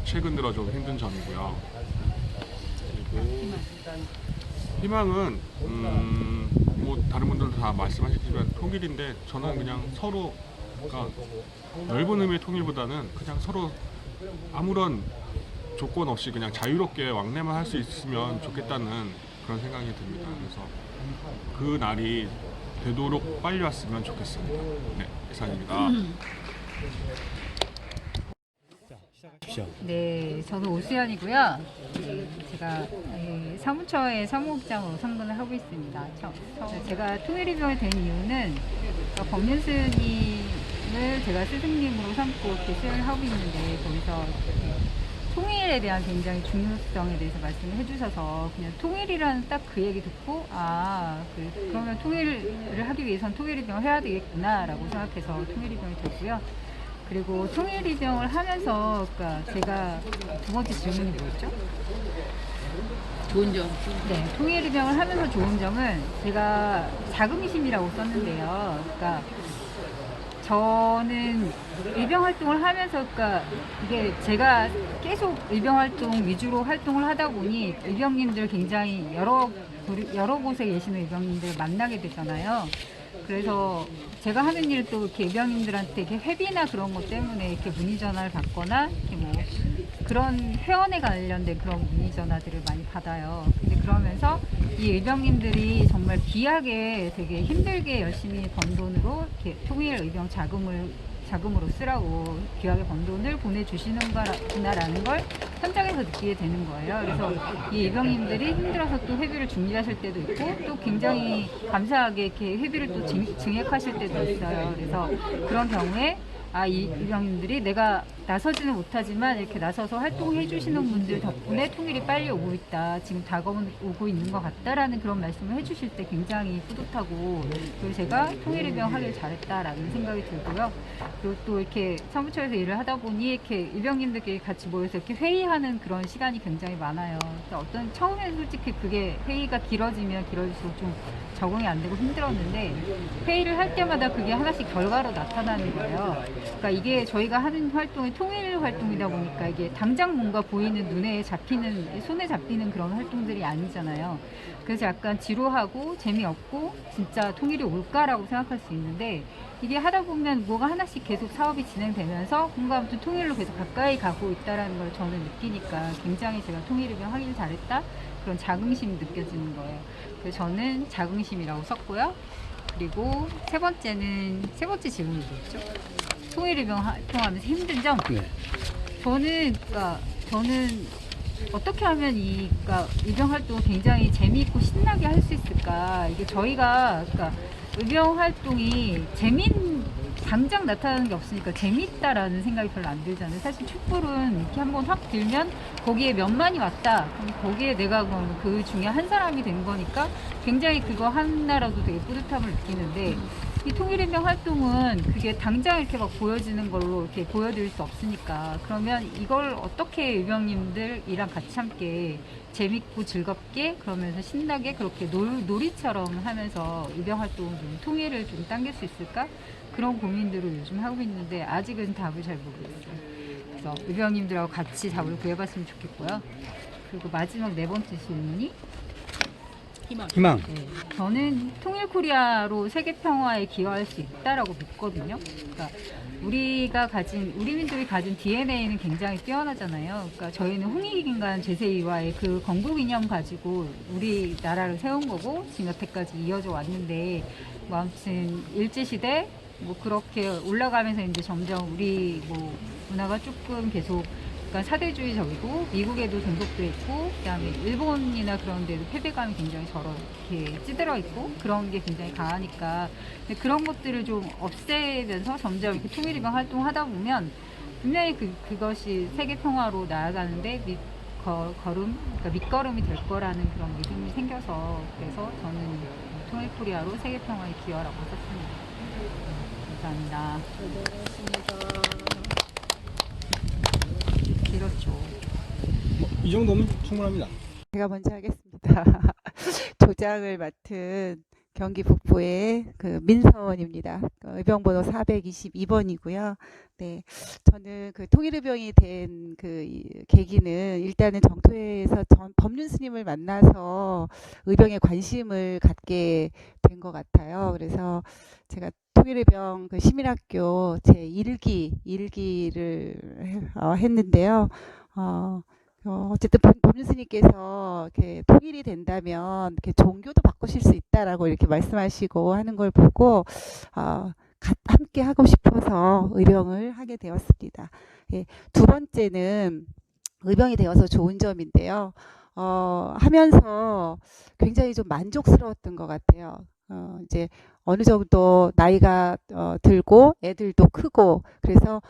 최근 들어 좀 힘든 점이고요. 그리고 희망은 뭐 다른 분들도 다 말씀하셨지만 통일인데 저는 그냥 서로 그러니까 넓은 의미의 통일보다는 그냥 서로 아무런 조건 없이 그냥 자유롭게 왕래만 할 수 있으면 좋겠다는 그런 생각이 듭니다. 그래서 그 날이 되도록 빨리 왔으면 좋겠습니다. 네, 이상입니다. 네, 저는 오수연이고요. 제가 사무처의 사무국장으로 상근을 하고 있습니다. 제가 통일의병이 된 이유는 법륜스님을 제가 스승님으로 삼고 이렇게 수행을 하고 있는데 거기서 통일에 대한 굉장히 중요성에 대해서 말씀을 해주셔서 그냥 통일이라는 딱 그 얘기 듣고 그러면 통일을 하기 위해선 통일의병을 해야 되겠구나라고 생각해서 통일의병이 됐고요. 그리고 통일의병을 하면서 그러니까 제가 두 번째 질문이 뭐였죠? 좋은 점. 네, 통일의병을 하면서 좋은 점은 제가 자긍심이라고 썼는데요. 그러니까 저는 의병 활동을 하면서 그러니까 이게 제가 계속 의병 활동 위주로 활동을 하다 보니 의병님들 굉장히 여러 곳에 계시는 의병님들 만나게 되잖아요. 그래서 제가 하는 일을 또 이렇게 의병님들한테 이렇게 회비나 그런 것 때문에 이렇게 문의 전화를 받거나 이렇게 뭐 그런 회원에 관련된 그런 문의 전화들을 많이 받아요. 근데 그러면서 이 의병님들이 정말 귀하게 되게 힘들게 열심히 번 돈으로 이렇게 통일 의병 자금으로 쓰라고 귀하게 번 돈을 보내주시는구나라는 걸 현장에서 느끼게 되는 거예요. 그래서 이 의병님들이 힘들어서 또 회비를 중지하실 때도 있고 또 굉장히 감사하게 이렇게 회비를 또 증액하실 때도 있어요. 그래서 그런 경우에 이 의병님들이 내가 나서지는 못하지만 이렇게 나서서 활동해 주시는 분들 덕분에 통일이 빨리 오고 있다, 지금 다가오고 있는 것 같다라는 그런 말씀을 해주실 때 굉장히 뿌듯하고 그리고 제가 통일의병 하길 잘했다라는 생각이 들고요. 그리고 또 이렇게 사무처에서 일을 하다 보니 이렇게 의병님들끼리 같이 모여서 이렇게 회의하는 그런 시간이 굉장히 많아요. 그러니까 처음에는 솔직히 그게 회의가 길어지면 길어질수록 좀 적응이 안 되고 힘들었는데 회의를 할 때마다 그게 하나씩 결과로 나타나는 거예요. 그러니까 이게 저희가 하는 활동이 통일 활동이다 보니까 이게 당장 뭔가 보이는 눈에 잡히는 손에 잡히는 그런 활동들이 아니잖아요. 그래서 약간 지루하고 재미없고 진짜 통일이 올까라고 생각할 수 있는데 이게 하다 보면 뭐가 하나씩 계속 사업이 진행되면서 뭔가 아무튼 통일로 계속 가까이 가고 있다라는 걸 저는 느끼니까 굉장히 제가 통일이면 하길 잘했다 그런 자긍심이 느껴지는 거예요. 그래서 저는 자긍심이라고 썼고요. 그리고 세 번째 질문이 뭐였죠? 통일이병 활동하면서 힘든 점? 네. 저는 어떻게 하면 그러니까 의병 활동을 굉장히 재미있고 신나게 할 수 있을까? 이게 저희가 그러니까 의병 활동이 당장 나타나는 게 없으니까 재미있다라는 생각이 별로 안 들잖아요. 사실 촛불은 이렇게 한번 확 들면 거기에 몇만이 왔다. 그럼 거기에 내가 그 중에 한 사람이 된 거니까 굉장히 그거 하나라도 되게 뿌듯함을 느끼는데 이 통일의병 활동은 그게 당장 이렇게 막 보여지는 걸로 이렇게 보여드릴 수 없으니까 그러면 이걸 어떻게 의병님들이랑 같이 함께 재밌고 즐겁게 그러면서 신나게 그렇게 놀이처럼 하면서 의병 활동을 좀 통일을 좀 당길 수 있을까? 그런 고민들을 요즘 하고 있는데 아직은 답을 잘 모르겠어요. 그래서 의병님들하고 같이 답을 구해봤으면 좋겠고요. 그리고 마지막 네 번째 질문이 희망. 네, 저는 통일 코리아로 세계 평화에 기여할 수 있다라고 믿거든요. 그러니까 우리 민족이 가진 DNA는 굉장히 뛰어나잖아요. 그러니까 저희는 홍익인간 제세이와의 그 건국 이념 가지고 우리나라를 세운 거고 지금 여태까지 이어져 왔는데 뭐 아무튼 일제시대 뭐 그렇게 올라가면서 이제 점점 우리 뭐 문화가 조금 계속 그러니까 사대주의적이고 미국에도 등록돼 있고 그다음에 일본이나 그런 데도 패배감이 굉장히 저렇게 찌들어 있고 그런 게 굉장히 강하니까 근데 그런 것들을 좀 없애면서 점점 이렇게 통일의병 활동하다 보면 분명히 그것이 세계 평화로 나아가는데 그러니까 밑거름이 될 거라는 그런 믿음이 생겨서 그래서 저는 통일 코리아로 세계 평화에 기여라고 썼습니다. 감사합니다. 길었죠. 이 정도면 충분합니다. 제가 먼저 하겠습니다. 조장을 맡은 경기 북부의 그 민서원입니다. 의병번호 422번이고요. 네, 저는 그 통일의병이 된 그 계기는 일단은 정토회에서 법륜 스님을 만나서 의병에 관심을 갖게 된 것 같아요. 그래서 제가 통일의병 그 시민학교 제 1기를 했는데요. 어쨌든 법륜 스님께서 이렇게 통일이 된다면 이렇게 종교도 바꾸실 수 있다라고 이렇게 말씀하시고 하는 걸 보고 함께 하고 싶어서 의병을 하게 되었습니다. 예, 두 번째는 의병이 되어서 좋은 점인데요. 하면서 굉장히 좀 만족스러웠던 것 같아요. 이제 어느 정도 나이가 들고 애들도 크고 그래서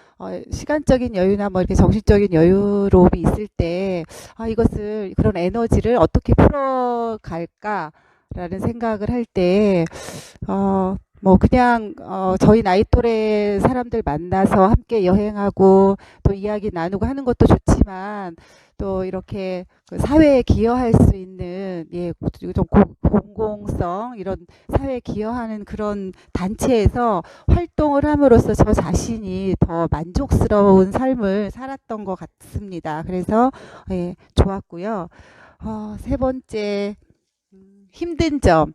시간적인 여유나 뭐 이렇게 정신적인 여유로움이 있을 때 이것을 그런 에너지를 어떻게 풀어갈까라는 생각을 할 때 뭐 그냥 저희 나이 또래 사람들 만나서 함께 여행하고 또 이야기 나누고 하는 것도 좋지만 또 이렇게 그 사회에 기여할 수 있는 좀 공공성 이런 사회에 기여하는 그런 단체에서 활동을 함으로써 저 자신이 더 만족스러운 삶을 살았던 것 같습니다. 그래서 좋았고요. 세 번째 힘든 점은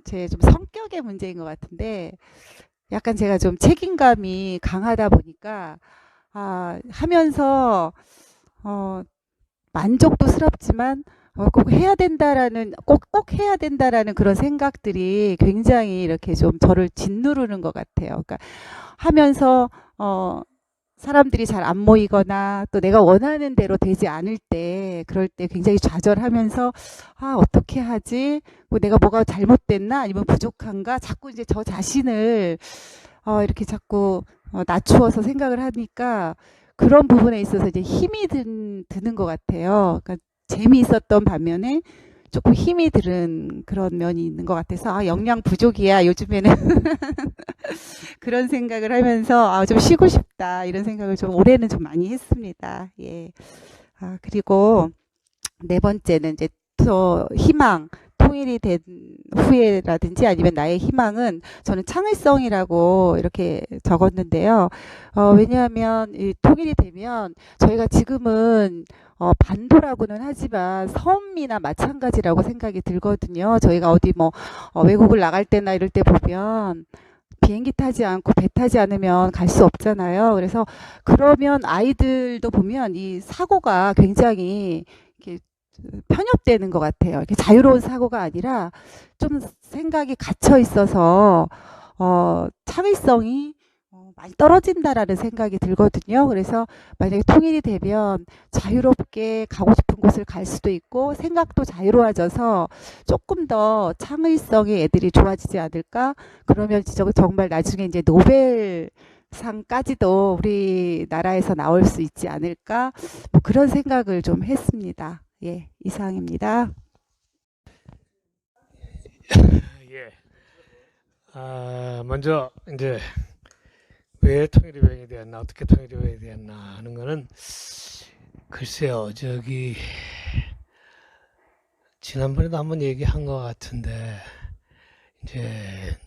제 좀 성격의 문제인 것 같은데 약간 제가 좀 책임감이 강하다 보니까 하면서 만족도스럽지만 꼭 해야 된다라는 꼭 해야 된다라는 그런 생각들이 굉장히 이렇게 좀 저를 짓누르는 것 같아요. 그러니까 하면서 사람들이 잘 안 모이거나 또 내가 원하는 대로 되지 않을 때 그럴 때 굉장히 좌절하면서 어떻게 하지? 뭐 내가 뭐가 잘못됐나? 아니면 부족한가? 자꾸 이제 저 자신을 이렇게 자꾸 낮추어서 생각을 하니까 그런 부분에 있어서 이제 힘이 드는 것 같아요. 그러니까 재미있었던 반면에 조금 힘이 드는 그런 면이 있는 것 같아서 영양 부족이야 요즘에는 그런 생각을 하면서 좀 쉬고 싶다 이런 생각을 좀 올해는 좀 많이 했습니다. 예. 그리고 네 번째는 이제 또 희망 통일이 된 후에라든지 아니면 나의 희망은 저는 창의성이라고 이렇게 적었는데요. 왜냐하면 이 통일이 되면 저희가 지금은 반도라고는 하지만 섬이나 마찬가지라고 생각이 들거든요. 저희가 어디 뭐 외국을 나갈 때나 이럴 때 보면 비행기 타지 않고 배 타지 않으면 갈 수 없잖아요. 그래서 그러면 아이들도 보면 이 사고가 굉장히 이렇게 편협되는 것 같아요. 이렇게 자유로운 사고가 아니라 좀 생각이 갇혀 있어서 창의성이 많이 떨어진다라는 생각이 들거든요. 그래서 만약에 통일이 되면 자유롭게 가고 싶은 곳을 갈 수도 있고 생각도 자유로워져서 조금 더 창의성이 애들이 좋아지지 않을까? 그러면 정말 나중에 이제 노벨상까지도 우리나라에서 나올 수 있지 않을까? 뭐 그런 생각을 좀 했습니다. 예, 이상입니다. 예. 먼저 이제 왜 통일의병이 되었나, 어떻게 통일의병이 되었나 하는 거는 글쎄요, 지난번에도 한번 얘기한 것 같은데 이제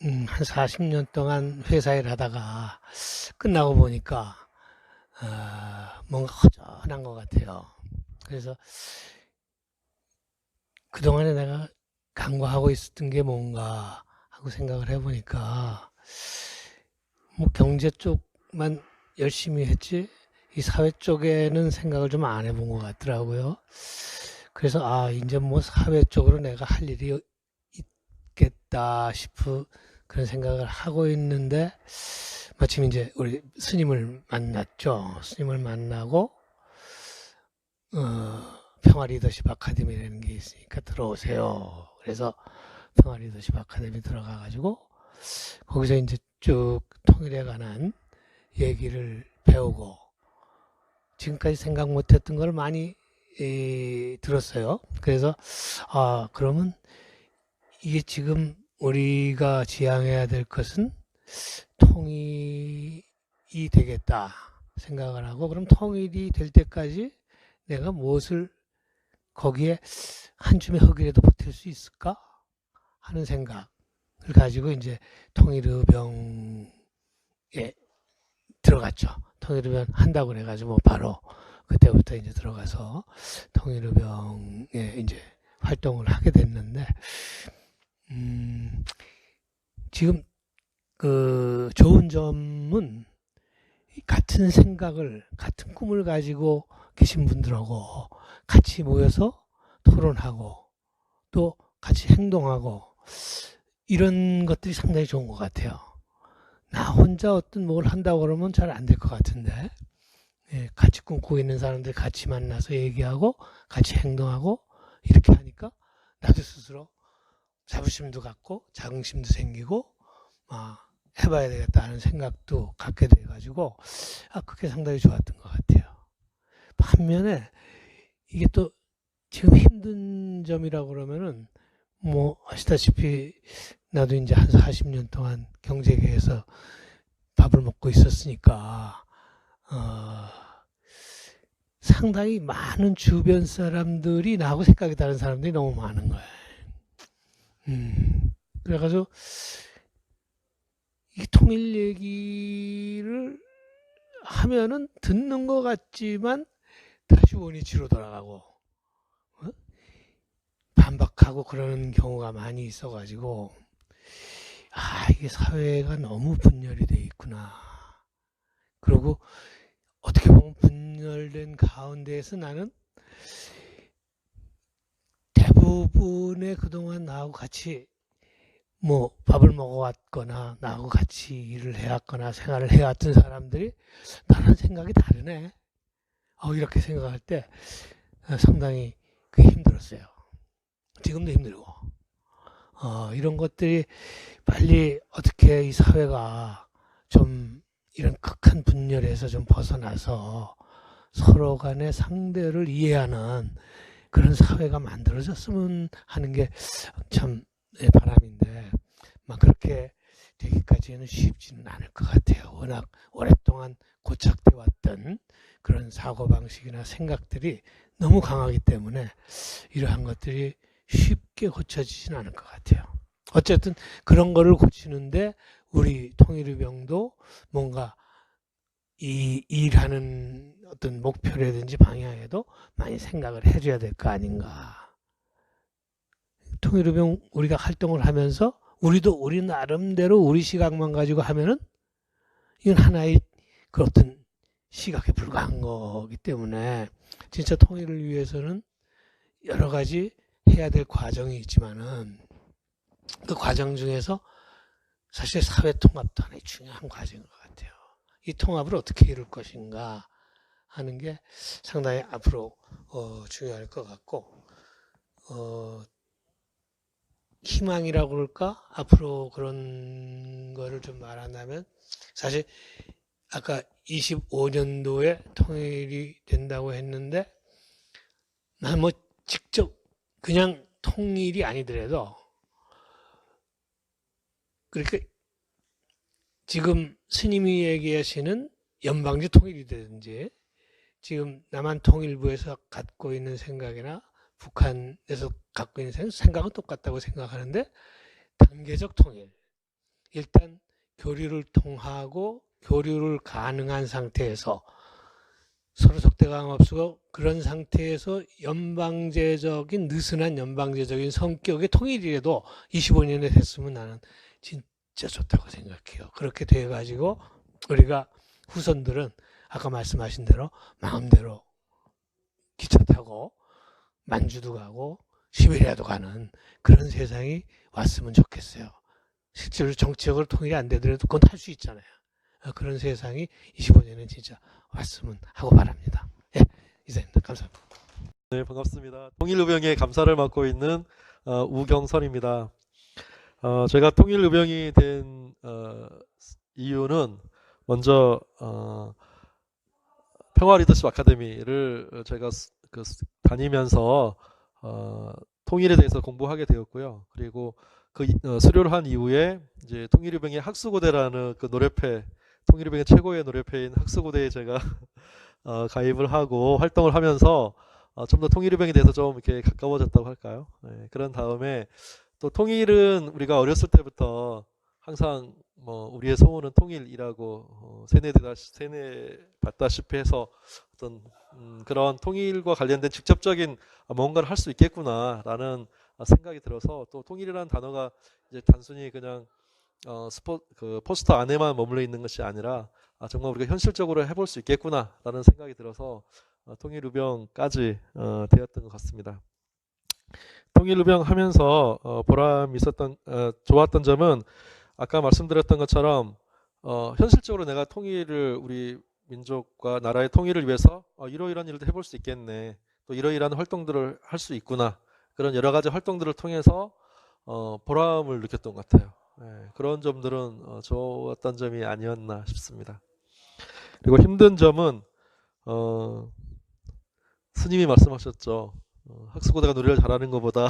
한 40년 동안 회사 일 하다가 끝나고 보니까 뭔가 허전한 것 같아요. 그래서 그동안에 내가 간과하고 있었던 게 뭔가 하고 생각을 해보니까 뭐 경제 쪽만 열심히 했지 이 사회 쪽에는 생각을 좀 안 해본 것 같더라고요. 그래서 이제 뭐 사회 쪽으로 내가 할 일이 있겠다 싶은 그런 생각을 하고 있는데 마침 이제 우리 스님을 만났죠. 스님을 만나고 평화 리더십 아카데미라는 게 있으니까 들어오세요. 그래서 평화 리더십 아카데미 들어가 가지고 거기서 이제 쭉 통일에 관한 얘기를 배우고 지금까지 생각 못했던 걸 많이 들었어요. 그래서 그러면 이게 지금 우리가 지향해야 될 것은 통일이 되겠다 생각을 하고, 그럼 통일이 될 때까지 내가 무엇을 거기에 한 줌의 흙이라도 보탤 수 있을까 하는 생각을 가지고 이제 통일의병에 들어갔죠. 통일의병 한다고 그래가지고 뭐 바로 그때부터 이제 들어가서 통일의병에 이제 활동을 하게 됐는데, 지금 그 좋은 점은 같은 생각을, 같은 꿈을 가지고 계신 분들하고 같이 모여서 토론하고 또 같이 행동하고 이런 것들이 상당히 좋은 것 같아요. 나 혼자 어떤 뭘 한다고 그러면 잘 안 될 것 같은데, 같이 꿈꾸고 있는 사람들 같이 만나서 얘기하고 같이 행동하고 이렇게 하니까 나도 스스로 자부심도 갖고 자긍심도 생기고 해봐야 되겠다 하는 생각도 갖게 돼가지고 그게 상당히 좋았던 것 같아요. 반면에 이게 또 지금 힘든 점이라고 그러면은 뭐 아시다시피 나도 이제 한 40년 동안 경제계에서 밥을 먹고 있었으니까 상당히 많은 주변 사람들이 나하고 생각이 다른 사람들이 너무 많은 거예요. 그래가지고 이 통일 얘기를 하면은 듣는 것 같지만 다시 원위치로 돌아가고 반박하고 그러는 경우가 많이 있어가지고 이게 사회가 너무 분열이 돼 있구나. 그리고 어떻게 보면 분열된 가운데에서 나는 대부분의 그동안 나하고 같이 뭐 밥을 먹어왔거나 나하고 같이 일을 해왔거나 생활을 해왔던 사람들이 나랑 생각이 다르네. 이렇게 생각할 때 상당히 그게 힘들었어요. 지금도 힘들고. 이런 것들이 빨리 어떻게 이 사회가 좀 이런 극한 분열에서 좀 벗어나서 서로 간의 상대를 이해하는 그런 사회가 만들어졌으면 하는 게 참 바람인데 막 그렇게 되기까지는 쉽지는 않을 것 같아요. 워낙 오랫동안 고착돼 왔던 그런 사고방식이나 생각들이 너무 강하기 때문에 이러한 것들이 쉽게 쉽게 고쳐지진 않을 것 같아요. 어쨌든 그런 거를 고치는데 우리 통일의병도 뭔가 이 일하는 어떤 목표라든지 방향에도 많이 생각을 해줘야 될 거 아닌가. 통일의병 우리가 활동을 하면서 우리도 우리 나름대로 우리 시각만 가지고 하면은 이건 하나의 그 어떤 시각에 불과한 거기 때문에 진짜 통일을 위해서는 여러 가지 해야 될 과정이 있지만은 그 과정 중에서 사실 사회 통합도 하나의 중요한 과정인 것 같아요. 이 통합을 어떻게 이룰 것인가 하는 게 상당히 앞으로 중요할 것 같고 희망이라고 그럴까? 앞으로 그런 거를 좀 말한다면 사실 아까 25년도에 통일이 된다고 했는데 난 뭐 직접 그냥 통일이 아니더라도 그렇게 지금 스님이 얘기하시는 연방제 통일이든지 지금 남한 통일부에서 갖고 있는 생각이나 북한에서 갖고 있는 생각은 똑같다고 생각하는데 단계적 통일. 일단 교류를 통하고 교류를 가능한 상태에서 서로 적대감 없고 그런 상태에서 연방제적인 느슨한 연방제적인 성격의 통일이라도 25년에 됐으면 나는 진짜 좋다고 생각해요. 그렇게 돼가지고 우리가 후손들은 아까 말씀하신 대로 마음대로 기차 타고 만주도 가고 시베리아도 가는 그런 세상이 왔으면 좋겠어요. 실제로 정치적으로 통일이 안 되더라도 그건 할 수 있잖아요. 그런 세상이 25년은 진짜 왔으면 하고 바랍니다. 예, 이상입니다. 감사합니다. 네, 반갑습니다. 통일의병의 감사를 맡고 있는 우경선입니다. 제가 통일의병이 된 이유는 먼저 평화리더십 아카데미를 제가 다니면서 통일에 대해서 공부하게 되었고요. 그리고 그 수료를 한 이후에 이제 통일의병의 학수고대라는 그 노래패, 통일의병의 최고의 노래패인 학수고대에 제가 가입을 하고 활동을 하면서 좀 더 통일의병에 대해서 좀 이렇게 가까워졌다고 할까요? 네, 그런 다음에 또 통일은 우리가 어렸을 때부터 항상 뭐 우리의 소원은 통일이라고 세뇌받다시피 해서 어떤 그런 통일과 관련된 직접적인 뭔가를 할 수 있겠구나라는 생각이 들어서 또 통일이라는 단어가 이제 단순히 그냥 그 포스터 안에만 머물러 있는 것이 아니라 정말 우리가 현실적으로 해볼 수 있겠구나라는 생각이 들어서 통일의병까지 되었던 것 같습니다. 통일의병 하면서 보람 있었던 좋았던 점은 아까 말씀드렸던 것처럼 현실적으로 내가 통일을 우리 민족과 나라의 통일을 위해서 이러이러한 일도 해볼 수 있겠네. 또 이러이러한 활동들을 할 수 있구나. 그런 여러 가지 활동들을 통해서 보람을 느꼈던 것 같아요. 네, 그런 점들은 좋았던 점이 아니었나 싶습니다. 그리고 힘든 점은 스님이 말씀하셨죠. 학수고대가 노래를 잘하는 것보다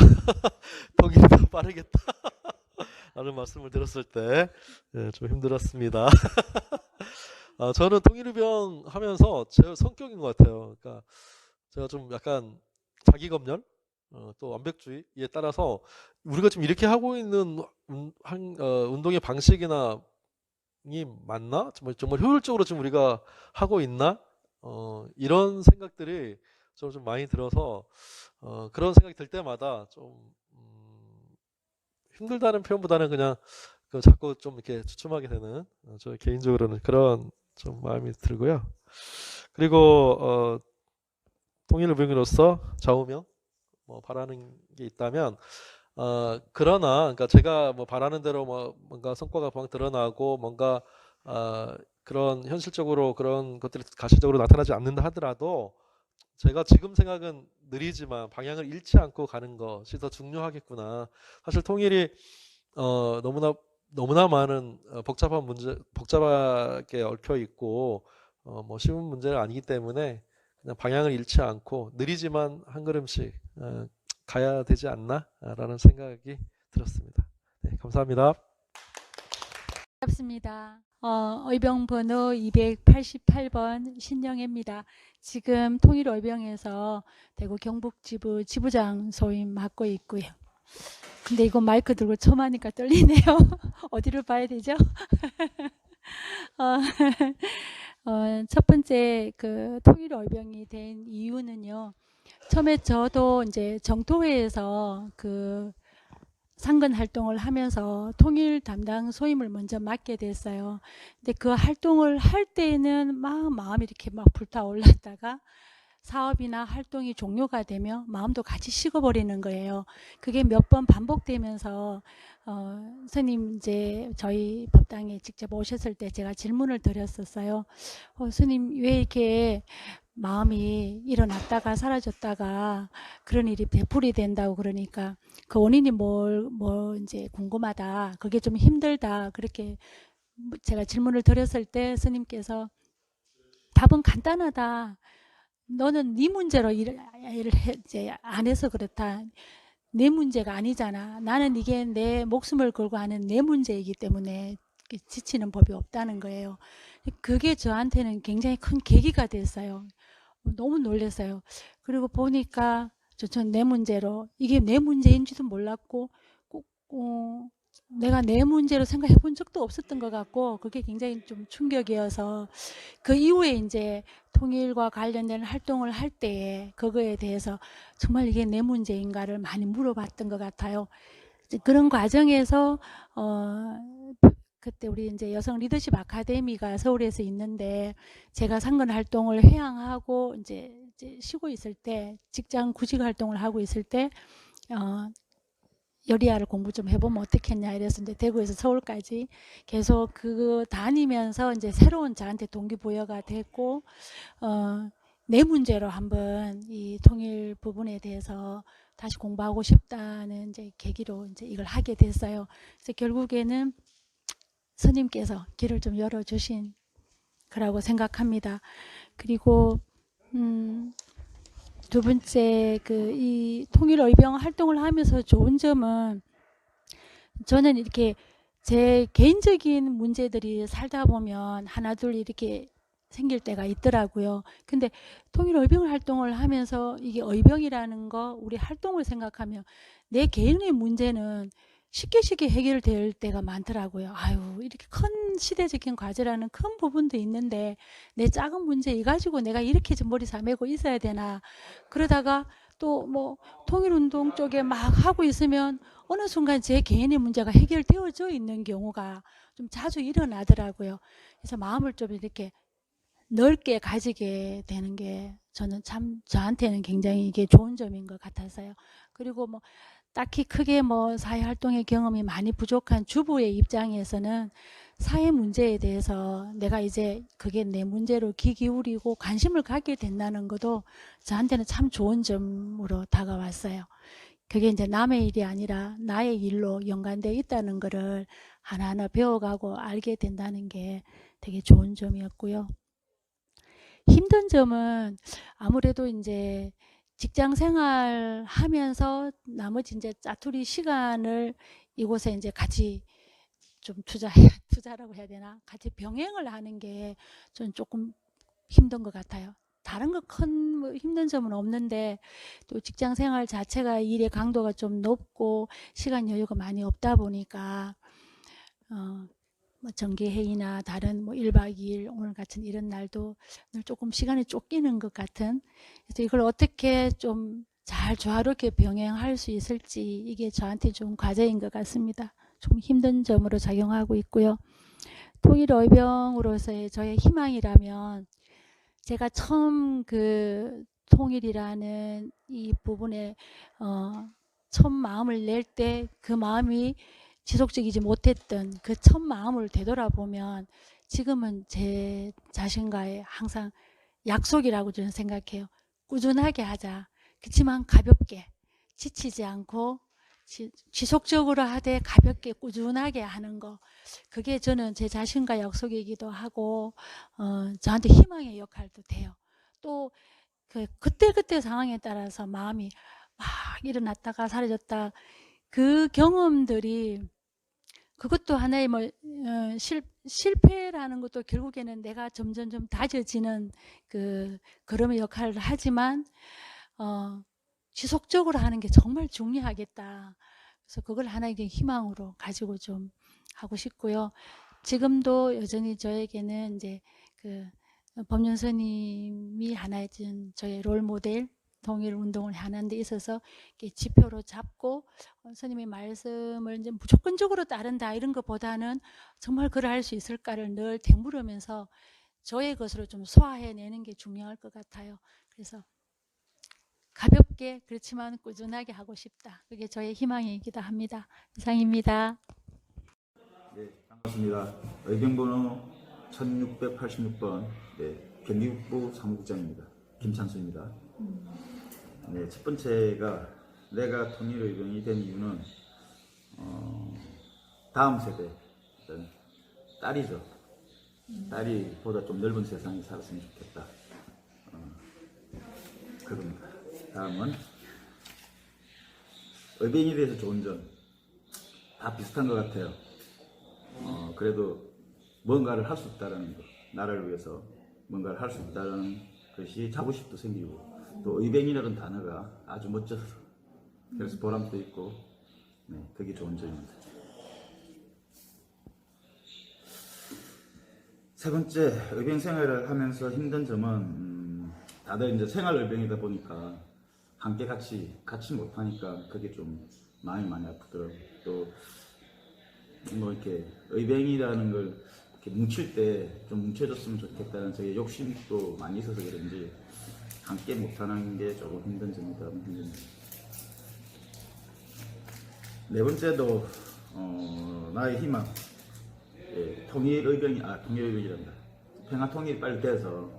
통일이 더 빠르겠다 라는 말씀을 들었을 때 좀 힘들었습니다. 저는 통일의병 하면서 제 성격인 것 같아요. 그러니까 제가 좀 약간 자기검열 또 완벽주의에 따라서 우리가 지금 이렇게 하고 있는 운동의 방식이나 이 맞나? 정말 효율적으로 지금 우리가 하고 있나? 이런 생각들이 좀 많이 들어서 그런 생각이 들 때마다 좀 힘들다는 표현보다는 그냥 자꾸 좀 이렇게 주춤하게 되는 저 개인적으로는 그런 좀 마음이 들고요. 그리고 통일의병으로서 좌우명 뭐 바라는 게 있다면 그러나 그러니까 제가 뭐 바라는 대로 뭐 뭔가 성과가 막 드러나고 뭔가 그런 현실적으로 그런 것들이 가시적으로 나타나지 않는다 하더라도 제가 지금 생각은 느리지만 방향을 잃지 않고 가는 것이 더 중요하겠구나. 사실 통일이 너무나 많은 복잡하게 얽혀 있고 뭐 쉬운 문제는 아니기 때문에 그냥 방향을 잃지 않고 느리지만 한 걸음씩 가야 되지 않나라는 생각이 들었습니다. 네, 감사합니다. 반갑습니다. 의병 번호 288번 신영애입니다. 지금 통일의병에서 대구 경북지부 지부장 소임 맡고 있고요. 근데 이거 마이크 들고 처음 하니까 떨리네요. 어디를 봐야 되죠? 어, 첫 번째 그 통일 의병이 된 이유는요. 처음에 저도 이제 정토회에서 그 상근 활동을 하면서 통일 담당 소임을 먼저 맡게 됐어요. 근데 그 활동을 할 때는 막 마음이 이렇게 막 불타올랐다가 사업이나 활동이 종료가 되면 마음도 같이 식어버리는 거예요. 그게 몇 번 반복되면서 스님 이제 저희 법당에 직접 오셨을 때 제가 질문을 드렸었어요. 스님 왜 이렇게 마음이 일어났다가 사라졌다가 그런 일이 되풀이 된다고 그러니까 그 원인이 뭐 이제 궁금하다. 그게 좀 힘들다. 그렇게 제가 질문을 드렸을 때 스님께서 답은 간단하다. 너는 네 문제로 일을 이제 안 해서 그렇다. 내 문제가 아니잖아. 나는 이게 내 목숨을 걸고 하는 내 문제이기 때문에 지치는 법이 없다는 거예요. 그게 저한테는 굉장히 큰 계기가 됐어요. 너무 놀랐어요. 그리고 보니까 전 내 문제로 이게 내 문제인지도 몰랐고 꼭 내가 내 문제로 생각해 본 적도 없었던 것 같고 그게 굉장히 좀 충격이어서 그 이후에 이제 통일과 관련된 활동을 할 때에 그거에 대해서 정말 이게 내 문제인가를 많이 물어봤던 것 같아요. 그런 과정에서 그때 우리 이제 여성 리더십 아카데미가 서울에서 있는데 제가 상근 활동을 회항하고 이제 쉬고 있을 때 직장 구직 활동을 하고 있을 때 여리야를 공부 좀 해보면 어떻겠냐 이랬었는데 대구에서 서울까지 계속 그거 다니면서 이제 새로운 저한테 동기부여가 됐고 내 문제로 한번 이 통일 부분에 대해서 다시 공부하고 싶다는 이제 계기로 이제 이걸 하게 됐어요. 그래서 결국에는 스님께서 길을 좀 열어주신 거라고 생각합니다. 그리고 두 번째 이 통일 의병 활동을 하면서 좋은 점은 저는 이렇게 제 개인적인 문제들이 살다 보면 하나둘 이렇게 생길 때가 있더라고요. 근데 통일 의병 활동을 하면서 이게 의병이라는 거 우리 활동을 생각하면 내 개인의 문제는 쉽게 해결될 때가 많더라고요. 아유 이렇게 큰 시대적인 과제라는 큰 부분도 있는데 내 작은 문제 이 가지고 내가 이렇게 좀 머리 싸매고 있어야 되나. 그러다가 또 뭐 통일운동 쪽에 막 하고 있으면 어느 순간 제 개인의 문제가 해결되어져 있는 경우가 좀 자주 일어나더라고요. 그래서 마음을 좀 이렇게 넓게 가지게 되는 게 저는 참 저한테는 굉장히 이게 좋은 점인 것 같아서요. 그리고 뭐 딱히 크게 뭐 사회 활동의 경험이 많이 부족한 주부의 입장에서는 사회 문제에 대해서 내가 이제 그게 내 문제로 귀 기울이고 관심을 갖게 된다는 것도 저한테는 참 좋은 점으로 다가왔어요. 그게 이제 남의 일이 아니라 나의 일로 연관되어 있다는 것을 하나하나 배워가고 알게 된다는 게 되게 좋은 점이었고요. 힘든 점은 아무래도 이제 직장 생활 하면서 나머지 이제 짜투리 시간을 이곳에 이제 같이 좀 투자라고 해야 되나? 같이 병행을 하는 게 전 조금 힘든 것 같아요. 다른 거 큰 뭐 힘든 점은 없는데 또 직장 생활 자체가 일의 강도가 좀 높고 시간 여유가 많이 없다 보니까 뭐 정기회의나 다른 뭐 1박 2일 오늘 같은 이런 날도 조금 시간이 쫓기는 것 같은 그래서 이걸 어떻게 좀 잘 조화롭게 병행할 수 있을지 이게 저한테 좀 과제인 것 같습니다. 좀 힘든 점으로 작용하고 있고요. 통일의병으로서의 저의 희망이라면 제가 처음 그 통일이라는 이 부분에 처음 마음을 낼 때 그 마음이 지속적이지 못했던 그 첫 마음을 되돌아보면 지금은 제 자신과의 항상 약속이라고 저는 생각해요. 꾸준하게 하자. 그렇지만 가볍게 지치지 않고 지속적으로 하되 가볍게 꾸준하게 하는 거 그게 저는 제 자신과 약속이기도 하고 저한테 희망의 역할도 돼요. 또 그때 상황에 따라서 마음이 막 일어났다가 사라졌다 그 경험들이 그것도 하나의 뭐 실패라는 것도 결국에는 내가 점점 다져지는 그런 역할을 하지만 지속적으로 하는 게 정말 중요하겠다. 그래서 그걸 하나의 희망으로 가지고 좀 하고 싶고요. 지금도 여전히 저에게는 이제 그 법륜 스님이 하나의 저의 롤 모델, 통일 운동을 하는 데 있어서 이렇게 지표로 잡고 스님의 말씀을 이제 무조건적으로 따른다 이런 것보다는 정말 그걸 할 수 있을까를 늘 되물으면서 저의 것으로 좀 소화해내는 게 중요할 것 같아요. 그래서 가볍게 그렇지만 꾸준하게 하고 싶다. 그게 저의 희망이기도 합니다. 이상입니다. 네, 반갑습니다. 의견번호 1686번 경기북부 사무국장입니다. 김찬수입니다. 네, 첫 번째가 내가 통일의병이 된 이유는 다음 세대 딸이죠. 딸이 보다 좀 넓은 세상에 살았으면 좋겠다. 그겁니다. 다음은 의병에 대해서 좋은 점 다 비슷한 것 같아요. 그래도 뭔가를 할 수 있다는 것, 나라를 위해서 뭔가를 할 수 있다는 것이 자부심도 생기고 또 의병이라는 단어가 아주 멋져서 그래서 보람도 있고 네, 그게 좋은 점입니다. 세 번째, 의병 생활을 하면서 힘든 점은 다들 이제 생활 의병이다 보니까 함께 같이 못하니까 그게 좀 마음이 많이 아프더라고요. 또 뭐 이렇게 의병이라는 걸 이렇게 뭉칠 때 좀 뭉쳐졌으면 좋겠다는 저의 욕심도 많이 있어서 그런지 함께 못하는 게 조금 힘든 점이다. 네 번째도 나의 희망, 통일의병이란다. 평화통일이 빨리 돼서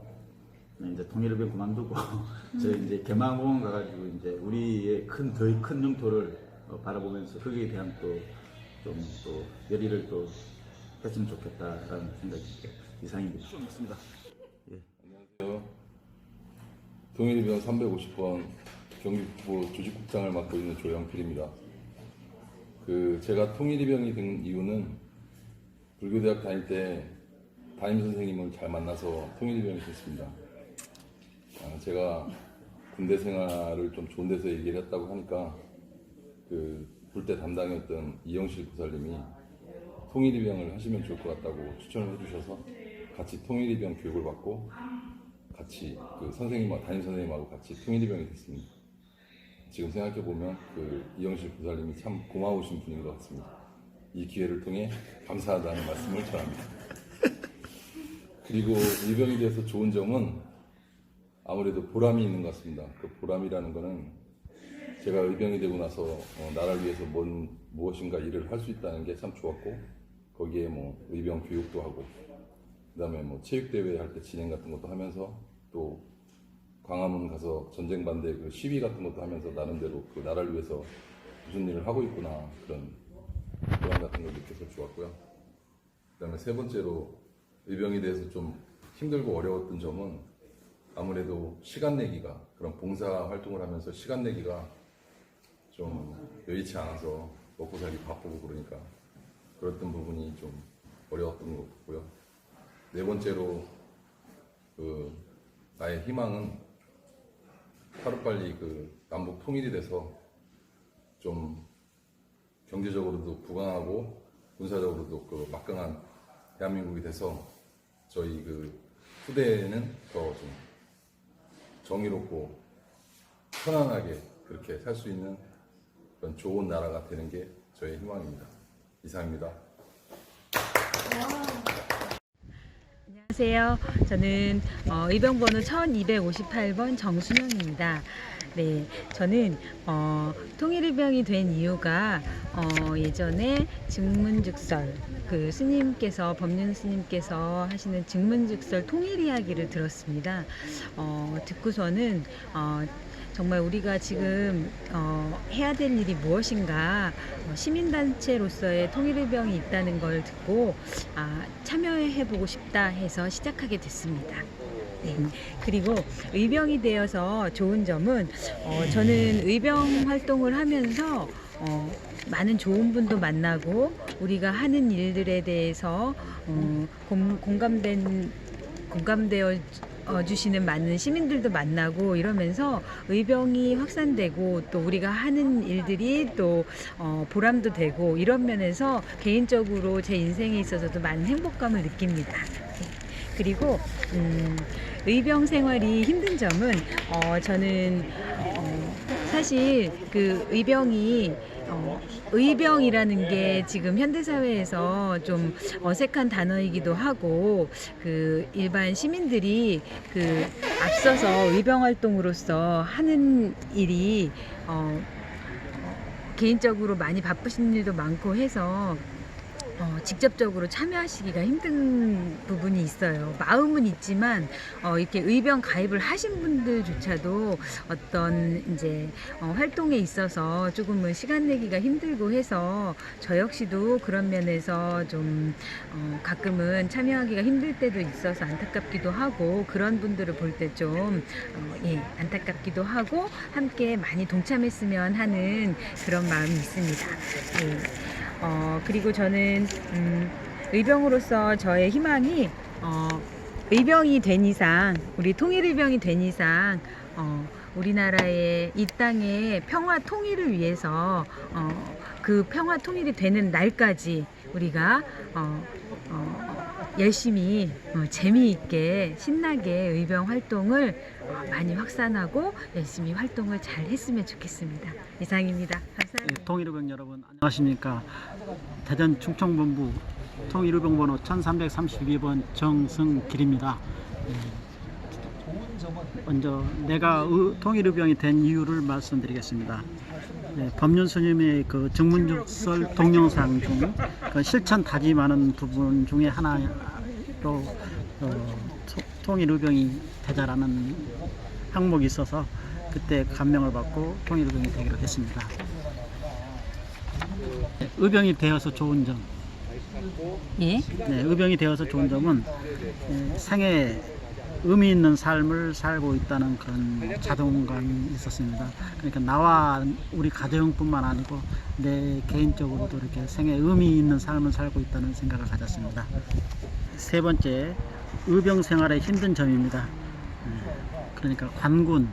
이제 통일의병 그만두고 저 이제 개망공원 가가지고 이제 우리의 더 큰 영토를 바라보면서 거기에 대한 또 열의를 또 했으면 좋겠다라는 생각이 이상입니다. 맞습니다. 예. 안녕하세요. 통일의병 350번 경기북부 조직국장을 맡고 있는 조영필입니다. 제가 통일의병이 된 이유는 불교대학 다닐 때 담임 선생님을 잘 만나서 통일의병이 됐습니다. 제가 군대 생활을 좀 좋은 데서 얘기를 했다고 하니까 불대 담당이었던 이영실 부살님이 통일의병을 하시면 좋을 것 같다고 추천을 해주셔서 같이 통일의병 교육을 받고 같이 선생님과 담임 선생님하고 같이 통일의병이 됐습니다. 지금 생각해 보면 이영실 부살님이 참 고마우신 분인 것 같습니다. 이 기회를 통해 감사하다는 말씀을 전합니다. 그리고 의병에 대해서 좋은 점은 아무래도 보람이 있는 것 같습니다. 그 보람이라는 거는 제가 의병이 되고 나서 나라를 위해서 무엇인가 일을 할 수 있다는 게 참 좋았고 거기에 의병 교육도 하고 그다음에 체육대회 할 때 진행 같은 것도 하면서 또 광화문 가서 전쟁 반대 시위 같은 것도 하면서 나름대로 나라를 위해서 무슨 일을 하고 있구나 그런 보람 같은 걸 느껴서 좋았고요. 그다음에 세 번째로 의병에 대해서 좀 힘들고 어려웠던 점은 아무래도 시간 내기가 그런 봉사 활동을 하면서 시간 내기가 좀 여의치 않아서 먹고 살기 바쁘고 그러니까 그랬던 부분이 좀 어려웠던 것 같고요. 네 번째로 나의 희망은 하루빨리 남북 통일이 돼서 좀 경제적으로도 부강하고 군사적으로도 막강한 대한민국이 돼서 저희 후대에는 더 좀 정의롭고 편안하게 그렇게 살 수 있는 그런 좋은 나라가 되는 게 저의 희망입니다. 이상입니다. 안녕하세요. 저는 의병번호 1258번 정순영입니다. 네, 저는 통일의병이 된 이유가 예전에 증문즉설 스님께서 법륜 스님께서 하시는 증문즉설 통일 이야기를 들었습니다. 듣고서는 정말 우리가 지금 해야 될 일이 무엇인가 시민단체로서의 통일의병이 있다는 걸 듣고 참여해보고 싶다 해서 시작하게 됐습니다. 네. 그리고 의병이 되어서 좋은 점은 저는 의병 활동을 하면서 많은 좋은 분도 만나고 우리가 하는 일들에 대해서 공감되어 주시는 많은 시민들도 만나고 이러면서 의병이 확산되고 또 우리가 하는 일들이 또 보람도 되고 이런 면에서 개인적으로 제 인생에 있어서도 많은 행복감을 느낍니다. 그리고 의병 생활이 힘든 점은 저는 사실 그 의병이라는 게 지금 현대사회에서 좀 어색한 단어이기도 하고 그 일반 시민들이 그 앞서서 의병 활동으로서 하는 일이 개인적으로 많이 바쁘신 일도 많고 해서 직접적으로 참여하시기가 힘든 부분이 있어요. 마음은 있지만 이렇게 의병 가입을 하신 분들조차도 어떤 이제 활동에 있어서 조금은 시간 내기가 힘들고 해서 저 역시도 그런 면에서 좀 가끔은 참여하기가 힘들 때도 있어서 안타깝기도 하고 그런 분들을 볼 때 좀 안타깝기도 하고 함께 많이 동참했으면 하는 그런 마음이 있습니다. 그리고 저는 의병으로서 저의 희망이 의병이 된 이상, 우리 통일의병이 된 이상 우리나라의 이 땅의 평화 통일을 위해서 그 평화 통일이 되는 날까지 우리가 열심히 재미있게 신나게 의병 활동을 많이 확산하고 열심히 활동을 잘 했으면 좋겠습니다. 이상입니다. 감사합니다. 통일의병 여러분 안녕하십니까. 대전 충청본부 통일의병 번호 1332번 정승길입니다. 먼저 내가 통일의병이 된 이유를 말씀드리겠습니다. 법륜 스님의 그 증문설 동영상 중 그 실천 다짐하는 부분 중에 하나로 통일의병이 되자라는 항목이 있어서 그때 감명을 받고 통일의병이 되기로 했습니다. 의병이 되어서 좋은 점. 네, 의병이 되어서 좋은 점은 생애 의미 있는 삶을 살고 있다는 그런 자존감이 있었습니다. 그러니까 나와 우리 가정뿐만 아니고 내 개인적으로도 이렇게 생애 의미 있는 삶을 살고 있다는 생각을 가졌습니다. 세 번째, 의병 생활의 힘든 점입니다. 그러니까 관군,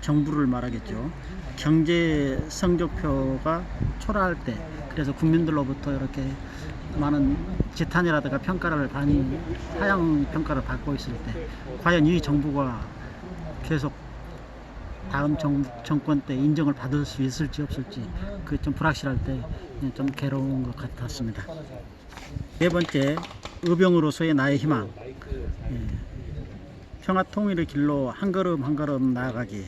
정부를 말하겠죠. 경제 성적표가 초라할 때, 그래서 국민들로부터 이렇게 많은 지탄이라든가 평가를 많이 하향 평가를 받고 있을 때 과연 이 정부가 계속 다음 정권 때 인정을 받을 수 있을지 없을지 그 좀 불확실할 때 좀 괴로운 것 같았습니다. 네 번째, 의병으로서의 나의 희망. 평화 통일의 길로 한 걸음 한 걸음 나아가기.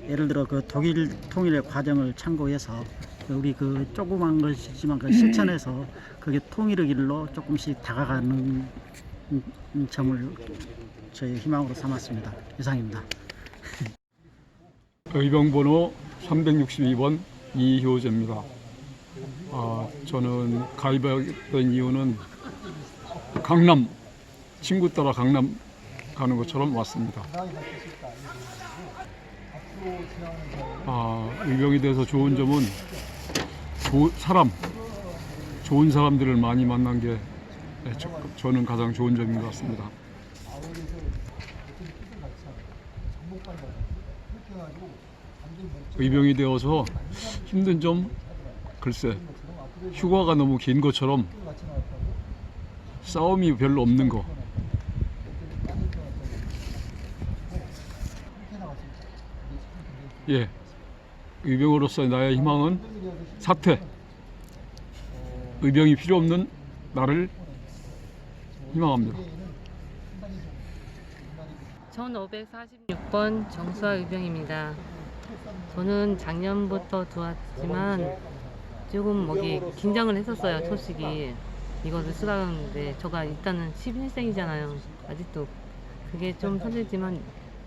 예를 들어 그 독일 통일의 과정을 참고해서 우리 그 조그만 것이지만 그 실천해서 그게 통일의 길로 조금씩 다가가는 점을 저희 희망으로 삼았습니다. 이상입니다. 의병번호 362번 이효재입니다. 저는 가입했던 이유는 강남, 친구 따라 강남 가는 것처럼 왔습니다. 의병이 돼서 좋은 점은 좋은 사람들을 많이 만난 게 저는 가장 좋은 점인 것 같습니다. 의병이 되어서 힘든 점, 글쎄 휴가가 너무 긴 것처럼 싸움이 별로 없는 거. 의병으로서 나의 희망은 사퇴. 의병이 필요 없는 나를 희망합니다. 1546번 정수아 의병입니다. 저는 작년부터 들어왔지만 조금 긴장을 했었어요. 소식이 이거를 쓰라는데 제가 일단은 11생이잖아요. 아직도 그게 좀 설레지만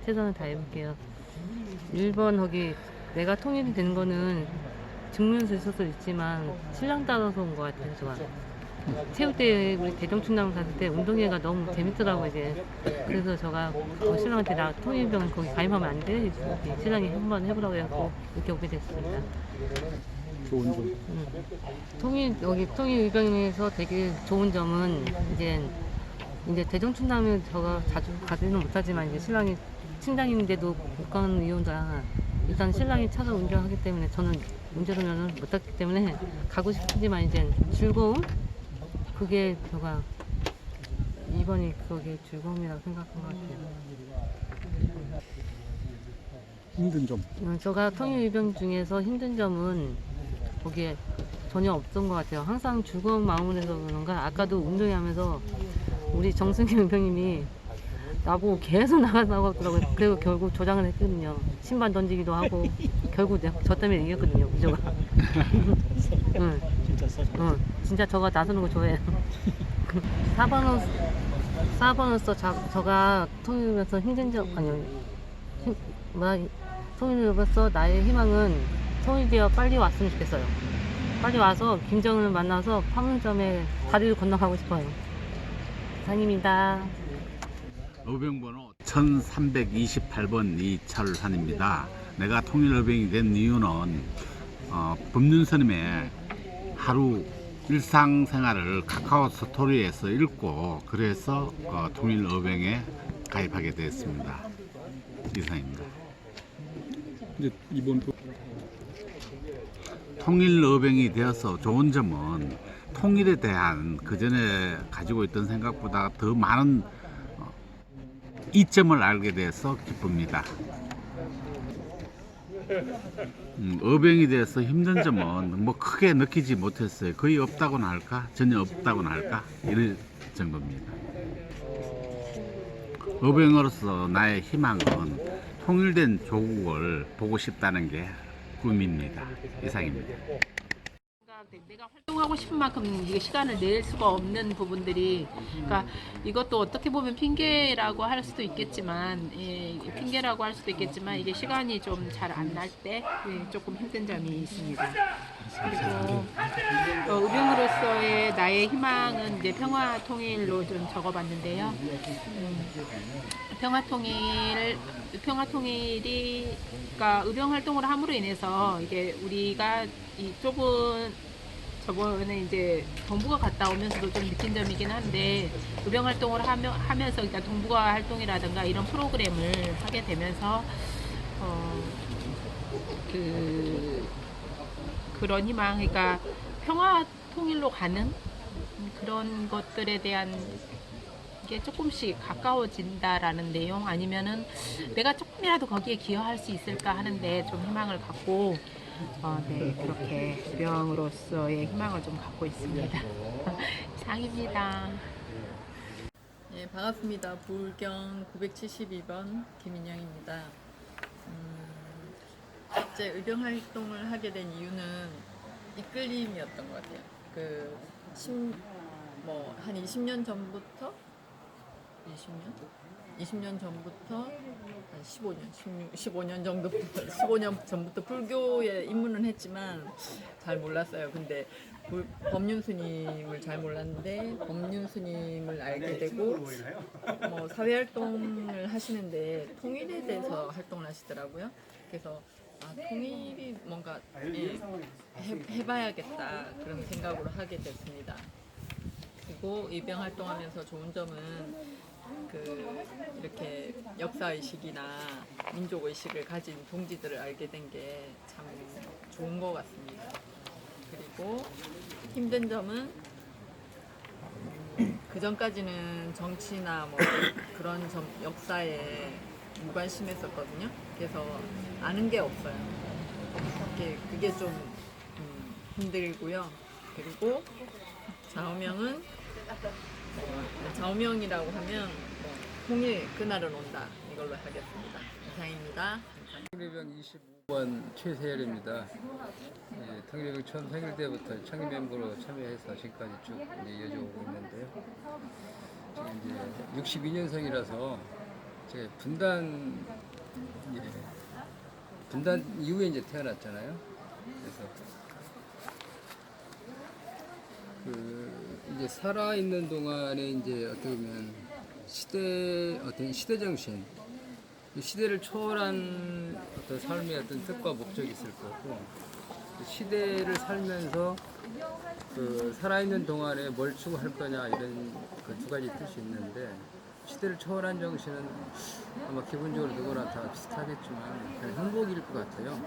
최선을 다해볼게요. 1번 내가 통일이 된 거는 증명서 있을 수도 있지만 신랑 따라서 온 것 같아요. 제가 체육대회 우리 대정충남 갔을 때 운동회가 너무 재밌더라고요. 그래서 제가 신랑한테 나 통일병 거기 가입하면 안 돼? 신랑이 한번 해보라고 해서 이렇게 오게 됐습니다. 좋은 점. 통일의병에서 되게 좋은 점은 이제 이제 대중춘담은 제가 자주 가지는 못하지만 이제 신랑이 팀장인데도 국가원 의원자 일단 신랑이 차를 운전하기 때문에 저는 운전면허를 못 땄기 때문에 가고 싶지만 이제 즐거움 그게 제가 이번이 그게 즐거움이라고 생각한 것 같아요. 힘든 점. 제가 통일의병 중에서 힘든 점은 거기에 전혀 없던 것 같아요. 항상 즐거운 마음을 해서 그런가 아까도 운동하면서 우리 정승기 의병님이 나보고 계속 나가라고 하더라고요. 그리고 결국 조장을 했거든요. 신발 던지기도 하고 결국 저 때문에 이겼거든요. 무조건. 응. 진짜 저가 나서는 거 좋아해요. 4번으로서 저가 통일에서 힘든 점 아니요. 통일로서 나의 희망은 통일되어 빨리 왔으면 좋겠어요. 빨리 와서 김정은을 만나서 판문점에 다리를 건너가고 싶어요. 이상입니다. 의병번호 1328번 이철환입니다. 내가 통일의병이 된 이유는 법륜스님의 하루 일상생활을 카카오 스토리에서 읽고 그래서 통일의병에 가입하게 되었습니다. 이상입니다. 이제 이번 통일의병이 되어서 좋은 점은 통일에 대한 그전에 가지고 있던 생각보다 더 많은 이점을 알게 돼서 기쁩니다. 의병이 돼서 힘든 점은 뭐 크게 느끼지 못했어요. 거의 없다고나 할까? 전혀 없다고나 할까? 이런 정도입니다. 의병으로서 나의 희망은 통일된 조국을 보고 싶다는 게 꿈입니다. 이상입니다. 내가 활동하고 싶은 만큼 이게 시간을 낼 수가 없는 부분들이, 그러니까 이것도 어떻게 보면 핑계라고 할 수도 있겠지만, 핑계라고 할 수도 있겠지만 이게 시간이 좀 잘 안 날 때 조금 힘든 점이 있습니다. 그리고 의병으로서의 나의 희망은 이제 평화 통일로 좀 적어봤는데요. 평화 통일이 그러니까 의병 활동을 함으로 인해서 이게 우리가 이 좁은 저번에 이제 동북아 갔다 오면서도 좀 느낀 점이긴 한데 의병 활동을 하면서 일단 동북아 활동이라든가 이런 프로그램을 하게 되면서 그런 희망, 그러니까 평화 통일로 가는 그런 것들에 대한 게 조금씩 가까워진다라는 내용, 아니면은 내가 조금이라도 거기에 기여할 수 있을까 하는데 좀 희망을 갖고 그렇게 의병으로서의 희망을 좀 갖고 있습니다. 이상입니다. 예, 반갑습니다. 부울경 972번 김인영입니다. 실제 의병 활동을 하게 된 이유는 이끌림이었던 것 같아요. 한 20년 전부터 20년 전부터 한 15년 정도부터 15년 전부터 불교에 입문은 했지만 잘 몰랐어요. 근데 법륜 스님을 잘 몰랐는데 법륜 스님을 알게 되고 사회 활동을 하시는데 통일에 대해서 활동을 하시더라고요. 그래서 통일이 뭔가 해봐야겠다 그런 생각으로 하게 됐습니다. 그리고 의병 활동하면서 좋은 점은 이렇게 역사의식이나 민족의식을 가진 동지들을 알게 된 게 참 좋은 것 같습니다. 그리고 힘든 점은 그 전까지는 정치나 그런 역사에 무관심했었거든요. 그래서 아는 게 없어요. 그게 좀 힘들고요. 그리고 좌우명이라고 하면 통일 그날은 온다 이걸로 하겠습니다. 이상입니다. 통일의병 25번 최세열입니다. 통일의병 처음 생길 때부터 창립 멤버로 참여해서 지금까지 쭉 이어져오고 있는데요. 지금 이제 62년생이라서 제가 분단 이후에 이제 태어났잖아요. 그래서 이제 살아 있는 동안에 이제 어떻게 보면 어떤 시대 정신, 시대를 초월한 어떤 삶의 어떤 뜻과 목적이 있을 거고, 시대를 살면서 그 살아있는 동안에 뭘 추구할 거냐 이런 그 두 가지 뜻이 있는데 시대를 초월한 정신은 아마 기본적으로 누구나 다 비슷하겠지만 그냥 행복일 것 같아요.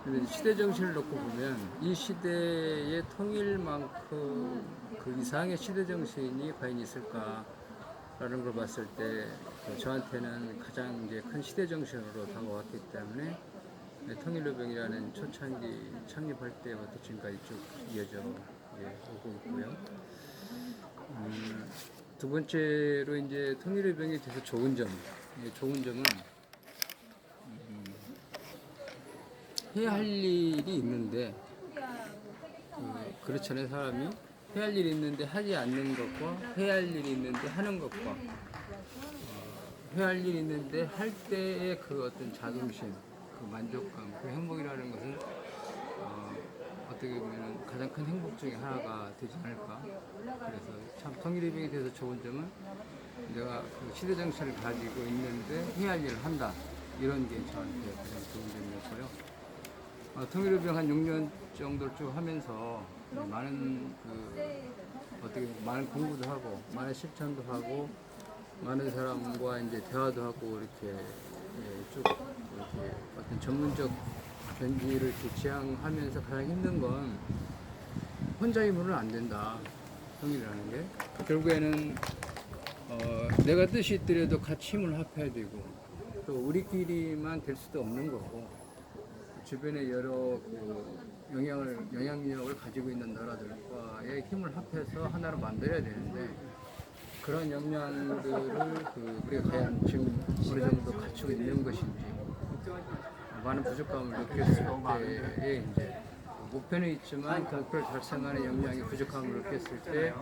근데 시대 정신을 놓고 보면 이 시대의 통일만큼 그 이상의 시대 정신이 과연 있을까라는 걸 봤을 때 저한테는 가장 이제 큰 시대 정신으로 다가왔기 때문에 통일의병이라는 초창기 창립할 때부터 지금까지 쭉 이어져 오고 있고요. 두 번째로 이제 통일의병에 대해서 좋은 점은 해야 할 일이 있는데 그렇잖아요. 사람이 해야 할 일이 있는데 하지 않는 것과 해야 할 일이 있는데 하는 것과 해야 할 일이 있는데 할 때의 그 어떤 자긍심, 그 만족감, 그 행복이라는 것은 어떻게 보면 가장 큰 행복 중에 하나가 되지 않을까. 그래서 참 통일의병에 대해서 좋은 점은 내가 그 시대 정신을 가지고 있는데 해야 할 일을 한다. 이런 게 저한테 가장 좋은 점이었고요. 통일의병 한 6년 정도를 쭉 하면서 많은 많은 공부도 하고 많은 실천도 하고 많은 사람과 이제 대화도 하고 이렇게 쭉 이렇게 어떤 전문적 견지를 지향하면서 가장 힘든 건 혼자 힘으로는 안 된다. 통일이라는 게 결국에는 내가 뜻이 있더라도 같이 힘을 합해야 되고 또 우리끼리만 될 수도 없는 거고 주변에 여러 영향력을 가지고 있는 나라들과의 힘을 합해서 하나로 만들어야 되는데 그런 역량들을 우리가 과연 지금 어느 정도 갖추고 있는 것인지 많은 부족감을 느꼈을 때에 이제 목표는 있지만 그 목표를 달성하는 역량이 부족함을 느꼈을 때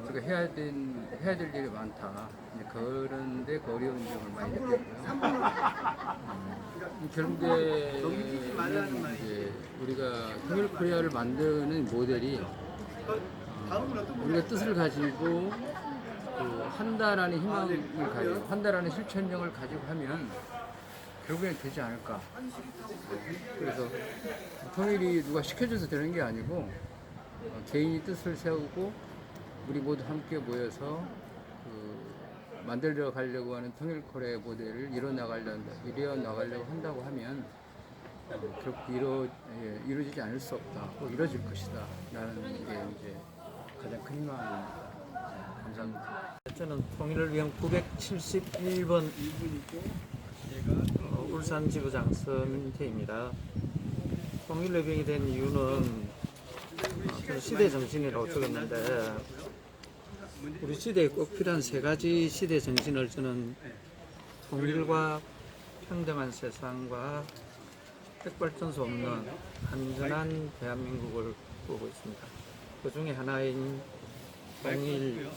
우리가 해야 될 일이 많다. 그런데 그 어려운 점을 많이 느꼈고요. 결국에 이제 우리가 통일 코리아를 만드는 모델이 우리가 뜻을 가지고 한다라는 희망을 가지고 한다라는 실천력을 가지고 하면 결국엔 되지 않을까. 그래서 통일이 누가 시켜줘서 되는 게 아니고 개인이 뜻을 세우고 우리 모두 함께 모여서 만들어 가려고 하는 통일 코리아 모델을 이뤄나가려고 한다고 하면 결국 이루어지지 않을 수 없다. 꼭 이루어질 것이다. 라는 게 이제 가장 큰 희망입니다. 감사합니다. 저는 통일을 위한 971번 울산 지부장 서민태입니다. 통일의병이 된 이유는 시대 정신이라고 적었는데 우리 시대에 꼭 필요한 세 가지 시대 정신을 저는 통일과 평등한 세상과 핵발전소 없는 안전한 대한민국을 보고 있습니다. 그 중에 하나인 통일을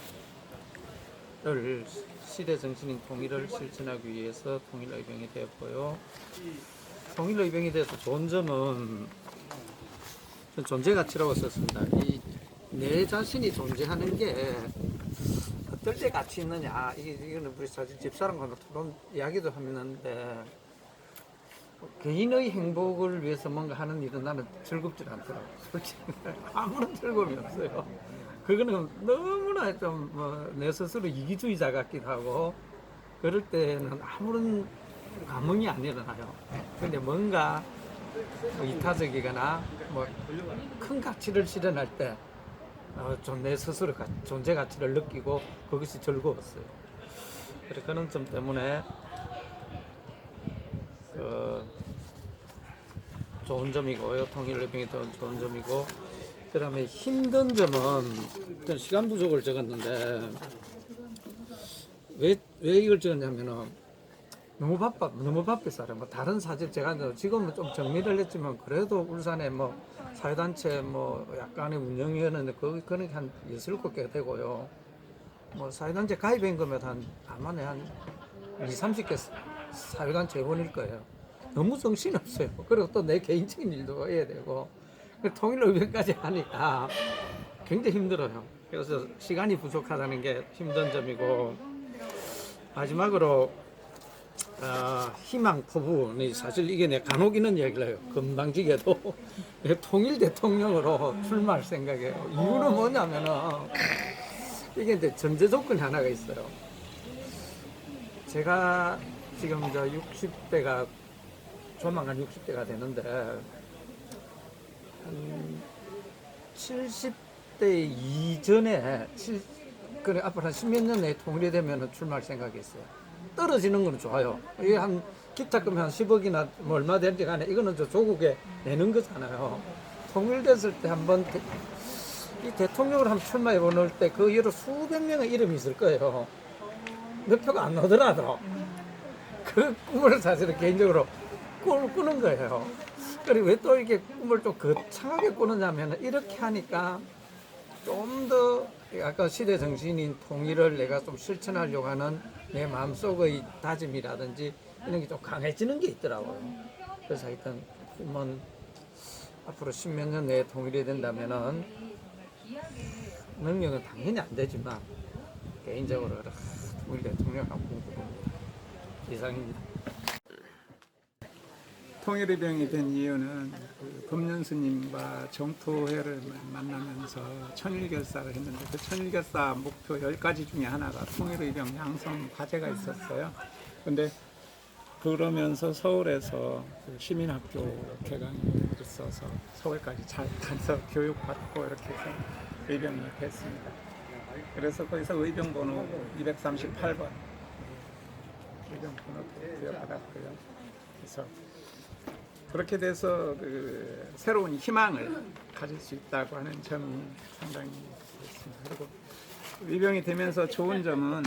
시대 정신인 통일을 실천하기 위해서 통일의병이 되었고요. 통일의병에 대해서 좋은 점은 존재 가치라고 썼습니다. 내 자신이 존재하는 게 어떨 때 가치 있느냐, 이거는 우리 사실 집사람과 토론 이야기도 하는데 개인의 행복을 위해서 뭔가 하는 일은 나는 즐겁지 않더라고요. 솔직히 아무런 즐거움이 없어요. 그거는 너무나 좀 내 스스로 이기주의자 같기도 하고 그럴 때는 아무런 감흥이 안 일어나요. 근데 뭔가 이타적이거나 큰 가치를 실현할 때 좀 내 스스로 존재 가치를 느끼고 그것이 즐거웠어요. 그래 그런 점 때문에 좋은 점이고요. 통일의병이 더 좋은 점이고 그 다음에 힘든 점은 시간 부족을 적었는데 왜 이걸 적었냐면은 너무 바빴어요. 다른 사실 제가 지금은 좀 정리를 했지만 그래도 울산에 사회단체 약간의 운영위원회인데 그건 한 6-7개 되고요. 사회단체 가입한 거면 아마는 한 20-30개 사회단체 회원일 거예요. 너무 정신없어요. 그리고 또 내 개인적인 일도 해야 되고 통일의병까지 하니까 굉장히 힘들어요. 그래서 시간이 부족하다는 게 힘든 점이고 마지막으로 희망 포부는 사실 이게 내 간혹 있는 얘기를 해요. 금방지게도 통일 대통령으로 출마할 생각이에요. 이유는 뭐냐면은 이게 이제 전제 조건이 하나가 있어요. 제가 지금 저 60대가 조만간 60대가 되는데 한 70대 이전에 그래 앞으로 한 10몇 년 내에 통일이 되면 출마할 생각이 있어요. 떨어지는 건 좋아요. 이게 한 기탁금이 한 10억이나 뭐 얼마 되는지 간에 이거는 저 조국에 내는 거잖아요. 통일됐을 때 한번 이 대통령을 한번 출마해 보는 때 그 여러 수백 명의 이름이 있을 거예요. 몇 표가 안 나오더라도 그 꿈을 사실은 개인적으로 꿈을 꾸는 거예요. 그리고 왜 또 이렇게 꿈을 좀 거창하게 꾸느냐면 이렇게 하니까 좀 더 아까 시대 정신인 통일을 내가 좀 실천하려고 하는 내 마음속의 다짐이라든지 이런 게 좀 강해지는 게 있더라고요. 그래서 하여튼 꿈은 앞으로 10몇 년 내에 통일이 된다면은 능력은 당연히 안 되지만 개인적으로 통일 대통령을 하고 꿈꿔봅니다. 이상입니다. 통일의병이 된 이유는 그 법륜 스님과 정토회를 만나면서 천일결사를 했는데 그 천일결사 목표 10가지 중에 하나가 통일의병 양성 과제가 있었어요. 근데 그러면서 서울에서 그 시민학교 개강이 있어서 서울까지 잘 가서 교육받고 이렇게 해서 의병이 됐습니다. 그래서 거기서 의병 번호 238번 의병 번호도 부여받았고요. 그래서 그렇게 돼서 그 새로운 희망을 가질 수 있다고 하는 점이 상당히 좋습니다. 그리고 의병이 되면서 좋은 점은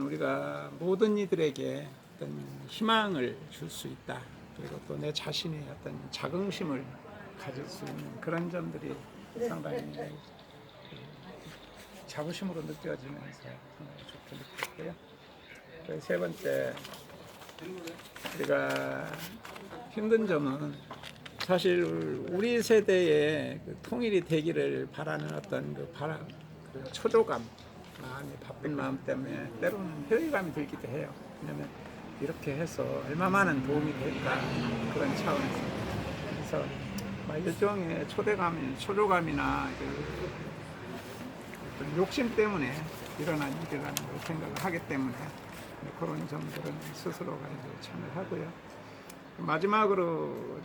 우리가 모든 이들에게 어떤 희망을 줄 수 있다. 그리고 또 내 자신의 어떤 자긍심을 가질 수 있는 그런 점들이 상당히 자부심으로 느껴지면서 상당히 좋게 느꼈고요. 세 번째, 우리가 힘든 점은 사실 우리 세대의 그 통일이 되기를 바라는 어떤 그 바람, 그 초조감, 마음이 바쁜 마음 때문에 때로는 회의감이 들기도 해요. 왜냐하면 이렇게 해서 얼마만한 도움이 될까 그런 차원에서. 그래서 일종의 초조감이나 그 욕심 때문에 일어난 일이라는 걸 생각을 하기 때문에 그런 점들은 스스로가 이제 참을 하고요. 마지막으로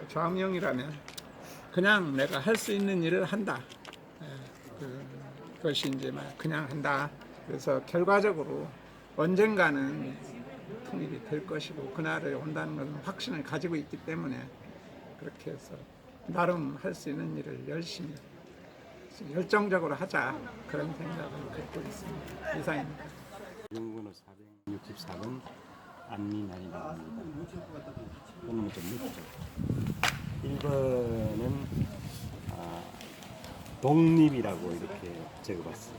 좌우명이라면 그냥 내가 할 수 있는 일을 한다. 그것이 이제 그냥 한다. 그래서 결과적으로 언젠가는 통일이 될 것이고 그날이 온다는 것은 확신을 가지고 있기 때문에 그렇게 해서 나름 할 수 있는 일을 열심히 열정적으로 하자 그런 생각을 갖고 있습니다. 이상입니다. 번호 464번 안민아이라고 합니다. 번호는 좀 늦죠. 1번은 독립이라고 이렇게 적어봤어요.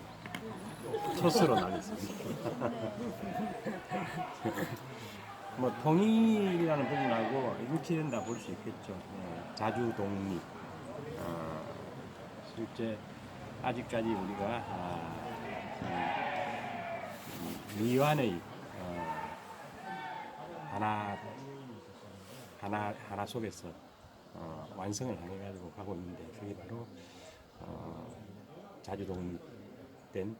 초수로 나눴습니다. 뭐 통일이라는 부분하고 일치된다 볼 수 있겠죠. 자주 독립. 실제 아직까지 우리가 미완의 하나 속에서 완성을 향해 가지고 가고 있는데 그게 바로 자주 독립된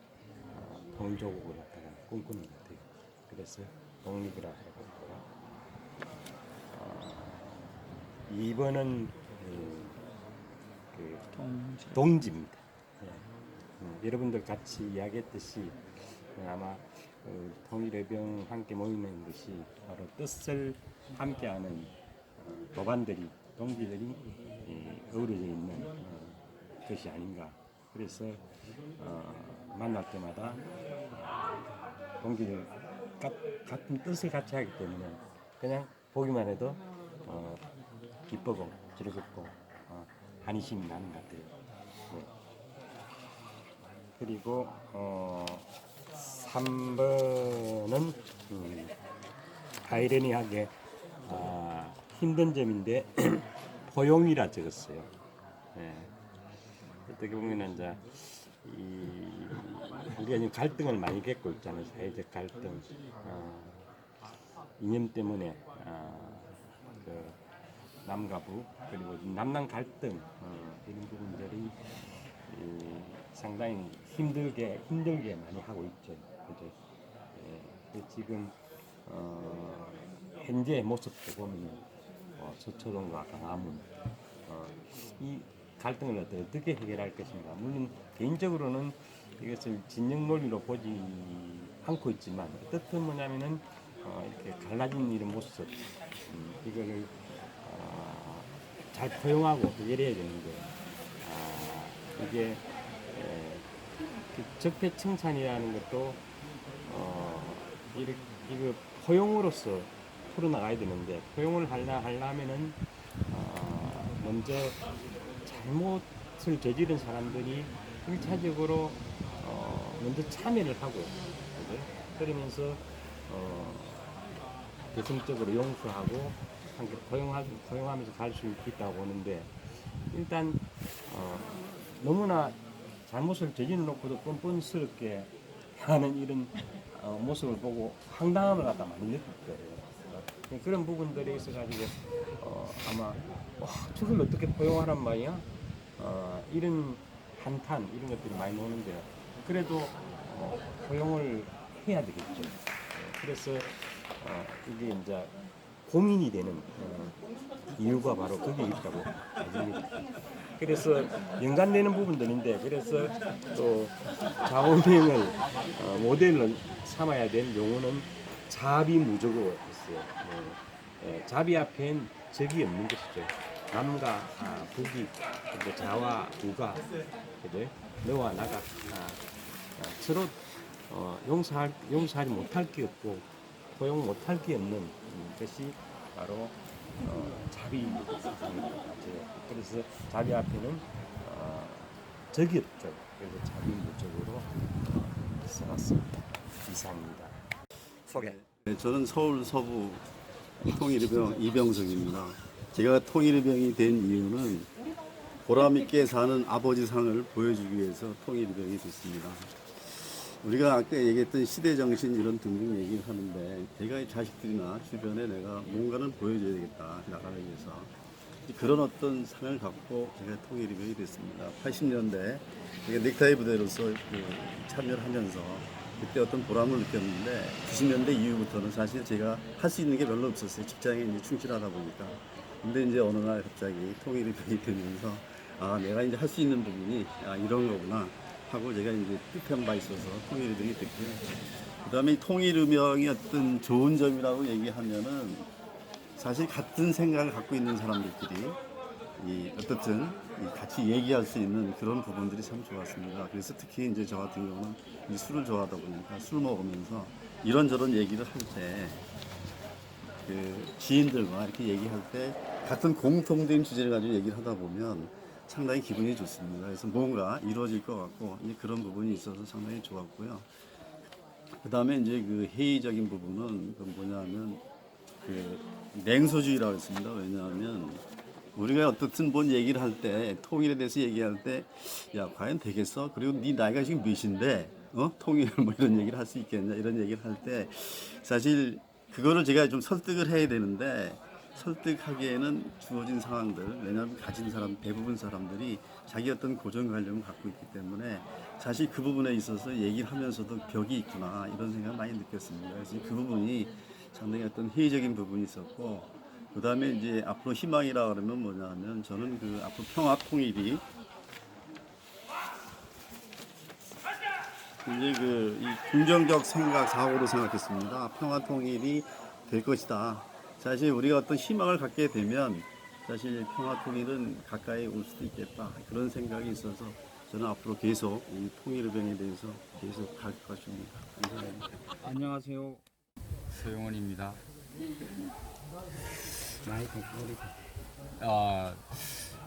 통일조국을 갖다가 꿈꾸는 것 같아요. 그래서 독립이라 해가지고 2번은 동지입니다. 여러분들 같이 이야기했듯이 아마 통일의병 함께 모이는 것이 바로 뜻을 함께하는 도반들이 동지들이 어우러져 있는 것이 아닌가. 그래서 만날 때마다 동지들 같은 뜻을 같이 하기 때문에 그냥 보기만 해도 기쁘고 즐겁고 한심이 나는 것 같아요. 네. 그리고 3번은 아이러니하게 힘든 점인데 포용이라 적었어요. 네. 어떻게 보면 이제 우리가 지금 갈등을 많이 겪고 있잖아요. 사회적 갈등, 이념 때문에 그 남과 북 그리고 남남 갈등 이런 부분들이 상당히 힘들게 많이 하고 있죠. 그죠? 지금 현재 모습도 보면 서초동과 강화문 이 갈등을 어떻게 해결할 것인가. 물론 개인적으로는 이것을 진영 논리로 보지 않고 있지만 어떻든 뭐냐면은 이렇게 갈라진 이런 모습 이거를 잘 포용하고 해결해야 되는데 이게 적폐청산이라는 것도 이거 포용으로서 풀어나가야 되는데 포용을 하려면은 먼저 잘못을 저지른 사람들이 1차적으로 먼저 참여를 하고 그죠? 그러면서 개성적으로 용서하고 함께 포용하면서 갈 수 있다고 보는데 일단 너무나 잘못을 저질러 놓고도 뻔뻔스럽게 하는 이런 모습을 보고 황당함을 갖다 많이 느낄 거예요. 그런 부분들이 있어가지고 아마 저걸 어떻게 포용하란 말이야? 이런 한탄 이런 것들이 많이 나오는데요. 그래도 포용을 해야 되겠죠. 그래서 이게 이제 고민이 되는 이유가 바로 거기에 있다고 봐집니다. 그래서 연관되는 부분들인데 그래서 또 좌우명을 모델로 삼아야 될 용어는 자비무적어였어요. 자비 앞엔 적이 없는 것이죠. 남과 북이 그리고 자와 우가 그죠? 너와 나가 서로 용서하지 못할 게 없고 포용 못할 게 없는 것이 바로 자비입니다. 그래서 자비 앞에는 적이 없죠. 그래서 자비무적으로 써놨습니다. 이상입니다. 소개. 네, 저는 서울 서부 통일의병 이병석입니다. 제가 통일의병이 된 이유는 보람있게 사는 아버지 상을 보여주기 위해서 통일의병이 됐습니다. 우리가 아까 얘기했던 시대정신 이런 등등 얘기를 하는데 제가 자식들이나 주변에 내가 뭔가를 보여줘야 되겠다 나라를 위해서 그런 어떤 상을 갖고 제가 통일의병이 됐습니다. 80년대 제가 넥타이 부대로서 참여를 하면서 그때 어떤 보람을 느꼈는데 90년대 이후부터는 사실 제가 할 수 있는 게 별로 없었어요. 직장에 이제 충실하다 보니까. 근데 이제 어느 날 갑자기 통일의병이 되면서 내가 이제 할 수 있는 부분이 이런 거구나 하고 제가 이제 뜻한 바 있어서 통일의병이 됐고요. 그 다음에 통일의병이 어떤 좋은 점이라고 얘기하면은 사실 같은 생각을 갖고 있는 사람들끼리 어떻든 같이 얘기할 수 있는 그런 부분들이 참 좋았습니다. 그래서 특히 이제 저 같은 경우는 술을 좋아하다 보니까 술 먹으면서 이런저런 얘기를 할 때 그 지인들과 이렇게 얘기할 때 같은 공통된 주제를 가지고 얘기를 하다 보면 상당히 기분이 좋습니다. 그래서 뭔가 이루어질 것 같고 이제 그런 부분이 있어서 상당히 좋았고요. 그 다음에 이제 그 회의적인 부분은 뭐냐면 그 냉소주의라고 했습니다. 왜냐하면 우리가 어떻든 뭔 얘기를 할 때 통일에 대해서 얘기할 때 야 과연 되겠어? 그리고 네 나이가 지금 몇인데 통일 뭐 이런 얘기를 할 수 있겠냐 이런 얘기를 할 때 사실 그거를 제가 좀 설득을 해야 되는데 설득하기에는 주어진 상황들 왜냐하면 가진 사람 대부분 사람들이 자기 어떤 고정관념을 갖고 있기 때문에 사실 그 부분에 있어서 얘기를 하면서도 벽이 있구나 이런 생각을 많이 느꼈습니다. 그래서 그 부분이 상당히 어떤 회의적인 부분이 있었고 그 다음에 이제 앞으로 희망이라 그러면 뭐냐면 저는 그 앞으로 평화 통일이 이제 이 긍정적 생각 사고로 생각했습니다. 평화 통일이 될 것이다. 사실 우리가 어떤 희망을 갖게 되면 사실 평화 통일은 가까이 올 수도 있겠다. 그런 생각이 있어서 저는 앞으로 계속 이 통일의병에 대해서 계속 할 것입니다. 감사합니다. 안녕하세요. 서용원입니다.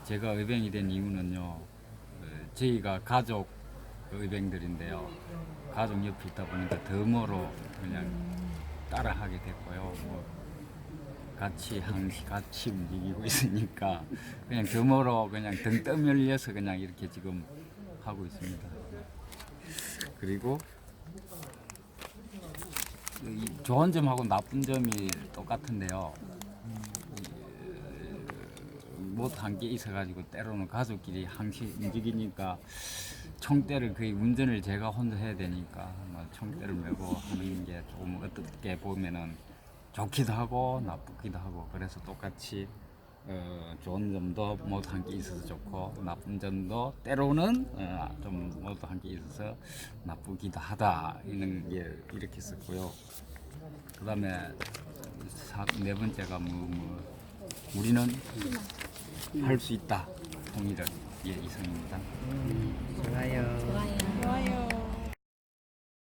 제가 의병이 된 이유는요. 저희가 가족 의병들인데요. 가족 옆에 있다 보니까 덤으로 그냥 따라하게 됐고요. 같이 항시 같이 움직이고 있으니까 그냥 덤으로 그냥 등 떠밀려서 그냥 이렇게 지금 하고 있습니다. 그리고 이 좋은 점하고 나쁜 점이 똑같은데요. 못 한 게 있어가지고 때로는 가족끼리 항시 움직이니까 총대를 거의 운전을 제가 혼자 해야 되니까 뭐 총대를 메고 하는 게 조금 어떻게 보면은 좋기도 하고 나쁘기도 하고 그래서 똑같이 좋은 점도 못 한 게 있어서 좋고 나쁜 점도 때로는 좀 못 한 게 있어서 나쁘기도 하다 이런 게 이렇게 썼고요. 그다음에 네 번째가 우리는 할 수 있다 통일을 이성입니다. 좋아요. 좋아요.